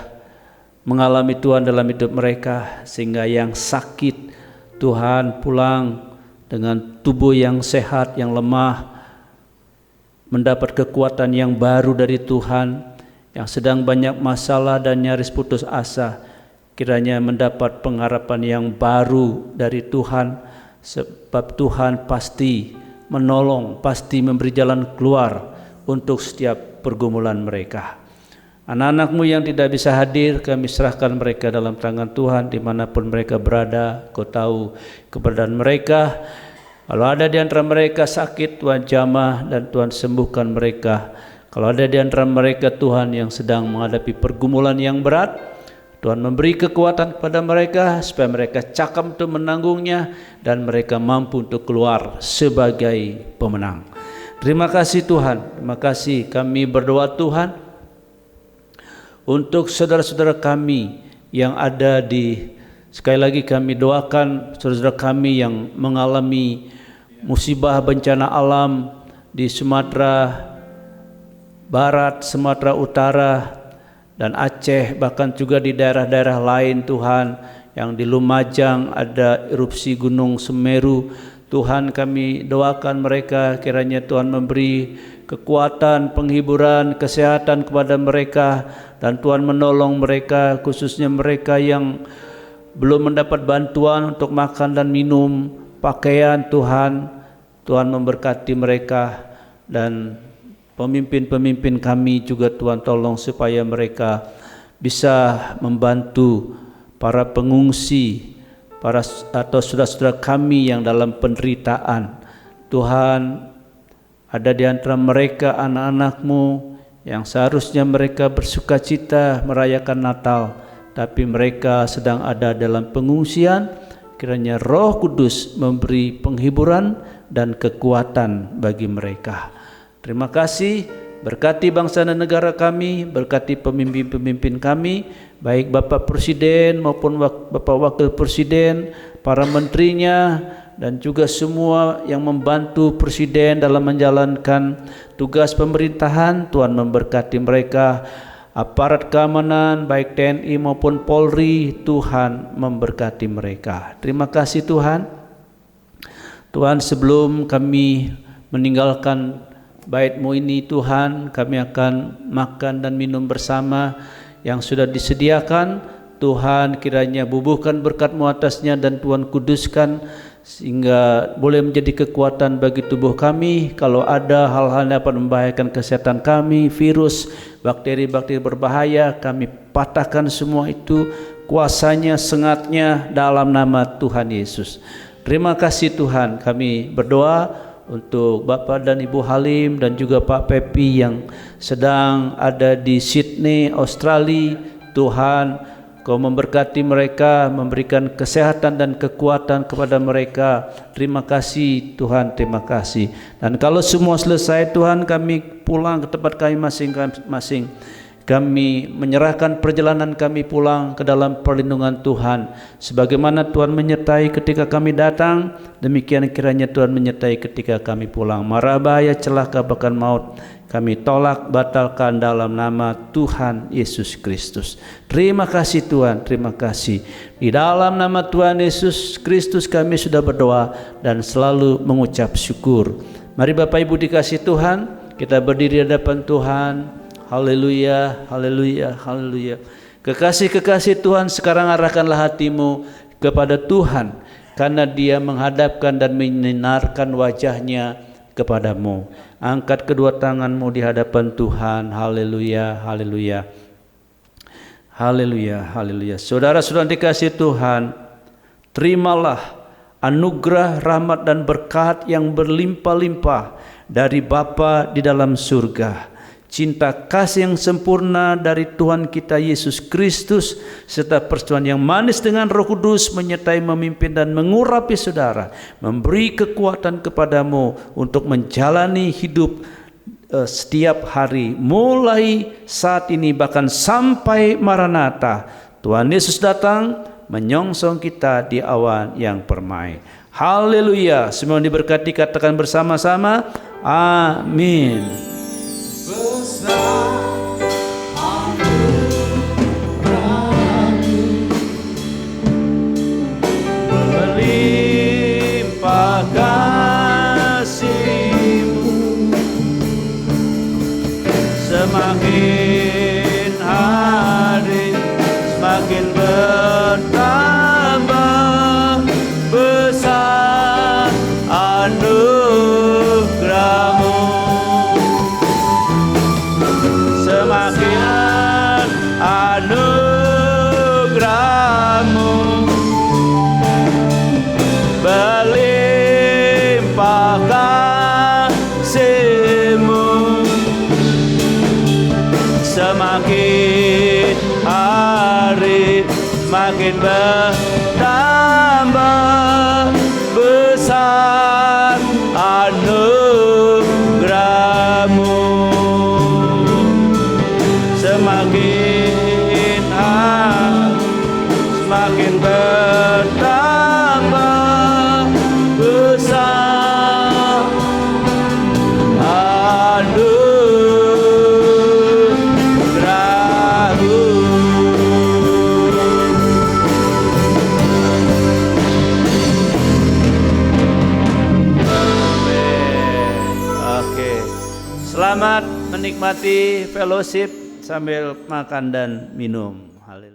mengalami Tuhan dalam hidup mereka, sehingga yang sakit Tuhan pulang dengan tubuh yang sehat, yang lemah mendapat kekuatan yang baru dari Tuhan, yang sedang banyak masalah dan nyaris putus asa kiranya mendapat pengharapan yang baru dari Tuhan, sebab Tuhan pasti menolong, pasti memberi jalan keluar untuk setiap pergumulan mereka. Anak-anak-Mu yang tidak bisa hadir, kami serahkan mereka dalam tangan Tuhan dimanapun mereka berada. Kau tahu keberadaan mereka. Kalau ada di antara mereka sakit, Tuhan jamah dan Tuhan sembuhkan mereka. Kalau ada di antara mereka Tuhan yang sedang menghadapi pergumulan yang berat, Tuhan memberi kekuatan kepada mereka supaya mereka cakap untuk menanggungnya dan mereka mampu untuk keluar sebagai pemenang. Terima kasih Tuhan, terima kasih. Kami berdoa Tuhan untuk saudara-saudara kami yang ada di, sekali lagi kami doakan saudara-saudara kami yang mengalami musibah bencana alam di Sumatera Barat, Sumatera Utara, dan Aceh, bahkan juga di daerah-daerah lain Tuhan, yang di Lumajang ada erupsi Gunung Semeru. Tuhan, kami doakan mereka, kiranya Tuhan memberi kekuatan, penghiburan, kesehatan kepada mereka, dan Tuhan menolong mereka, khususnya mereka yang belum mendapat bantuan untuk makan dan minum, pakaian. Tuhan memberkati mereka, dan pemimpin-pemimpin kami juga Tuhan tolong supaya mereka bisa membantu para pengungsi, para atau saudara-saudara kami yang dalam penderitaan. Tuhan, ada di antara mereka anak-anak-Mu yang seharusnya mereka bersukacita merayakan Natal, tapi mereka sedang ada dalam pengungsian. Kiranya Roh Kudus memberi penghiburan dan kekuatan bagi mereka. Terima kasih, berkati bangsa dan negara kami, berkati pemimpin-pemimpin kami, baik Bapak Presiden maupun Bapak Wakil Presiden, para menterinya, dan juga semua yang membantu Presiden dalam menjalankan tugas pemerintahan. Tuhan memberkati mereka, aparat keamanan baik TNI maupun Polri, Tuhan memberkati mereka. Terima kasih Tuhan. Tuhan, sebelum kami meninggalkan bait-Mu ini Tuhan, kami akan makan dan minum bersama yang sudah disediakan. Tuhan, kiranya bubuhkan berkat-Mu atasnya dan Tuhan kuduskan sehingga boleh menjadi kekuatan bagi tubuh kami. Kalau ada hal-hal yang dapat membahayakan kesehatan kami, virus, bakteri-bakteri berbahaya, kami patahkan semua itu, kuasanya, sengatnya dalam nama Tuhan Yesus. Terima kasih Tuhan. Kami berdoa untuk Bapak dan Ibu Halim dan juga Pak Pepi yang sedang ada di Sydney, Australia. Tuhan, Kau memberkati mereka, memberikan kesehatan dan kekuatan kepada mereka. Terima kasih Tuhan, terima kasih. Dan kalau semua selesai Tuhan, kami pulang ke tempat kami masing-masing. Kami menyerahkan perjalanan kami pulang ke dalam perlindungan Tuhan. Sebagaimana Tuhan menyertai ketika kami datang, demikian kiranya Tuhan menyertai ketika kami pulang. Mara bahaya, celaka, bahkan maut, kami tolak, batalkan dalam nama Tuhan Yesus Kristus. Terima kasih Tuhan, terima kasih. Di dalam nama Tuhan Yesus Kristus kami sudah berdoa dan selalu mengucap syukur. Mari Bapak Ibu dikasih Tuhan, kita berdiri di hadapan Tuhan. Haleluya, haleluya, haleluya. Kekasih-kekasih Tuhan, sekarang arahkanlah hatimu kepada Tuhan, karena Dia menghadapkan dan menyinarkan wajahnya kepadamu. Angkat kedua tanganmu di hadapan Tuhan. Haleluya, haleluya, haleluya, haleluya. Saudara-saudara dikasih Tuhan, terimalah anugerah, rahmat dan berkat yang berlimpah-limpah dari Bapa di dalam surga. Cinta kasih yang sempurna dari Tuhan kita Yesus Kristus serta persetujuan yang manis dengan Roh Kudus menyertai, memimpin dan mengurapi saudara, memberi kekuatan kepadamu untuk menjalani hidup setiap hari mulai saat ini bahkan sampai Maranatha. Tuhan Yesus datang menyongsong kita di awan yang permai. Haleluya. Semua diberkati, katakan bersama-sama amin. Berlimpah kasih-Mu, semakin hari semakin bertambah besar anugerah-Mu. Semakin anugerah-Mu, berlimpah kasih-Mu, semakin hari semakin bertambah besar anugerah-Mu. Semakin hari semakin bertambah besar anugerah-Mu. Oke, selamat menikmati fellowship sambil makan dan minum. Haleluya.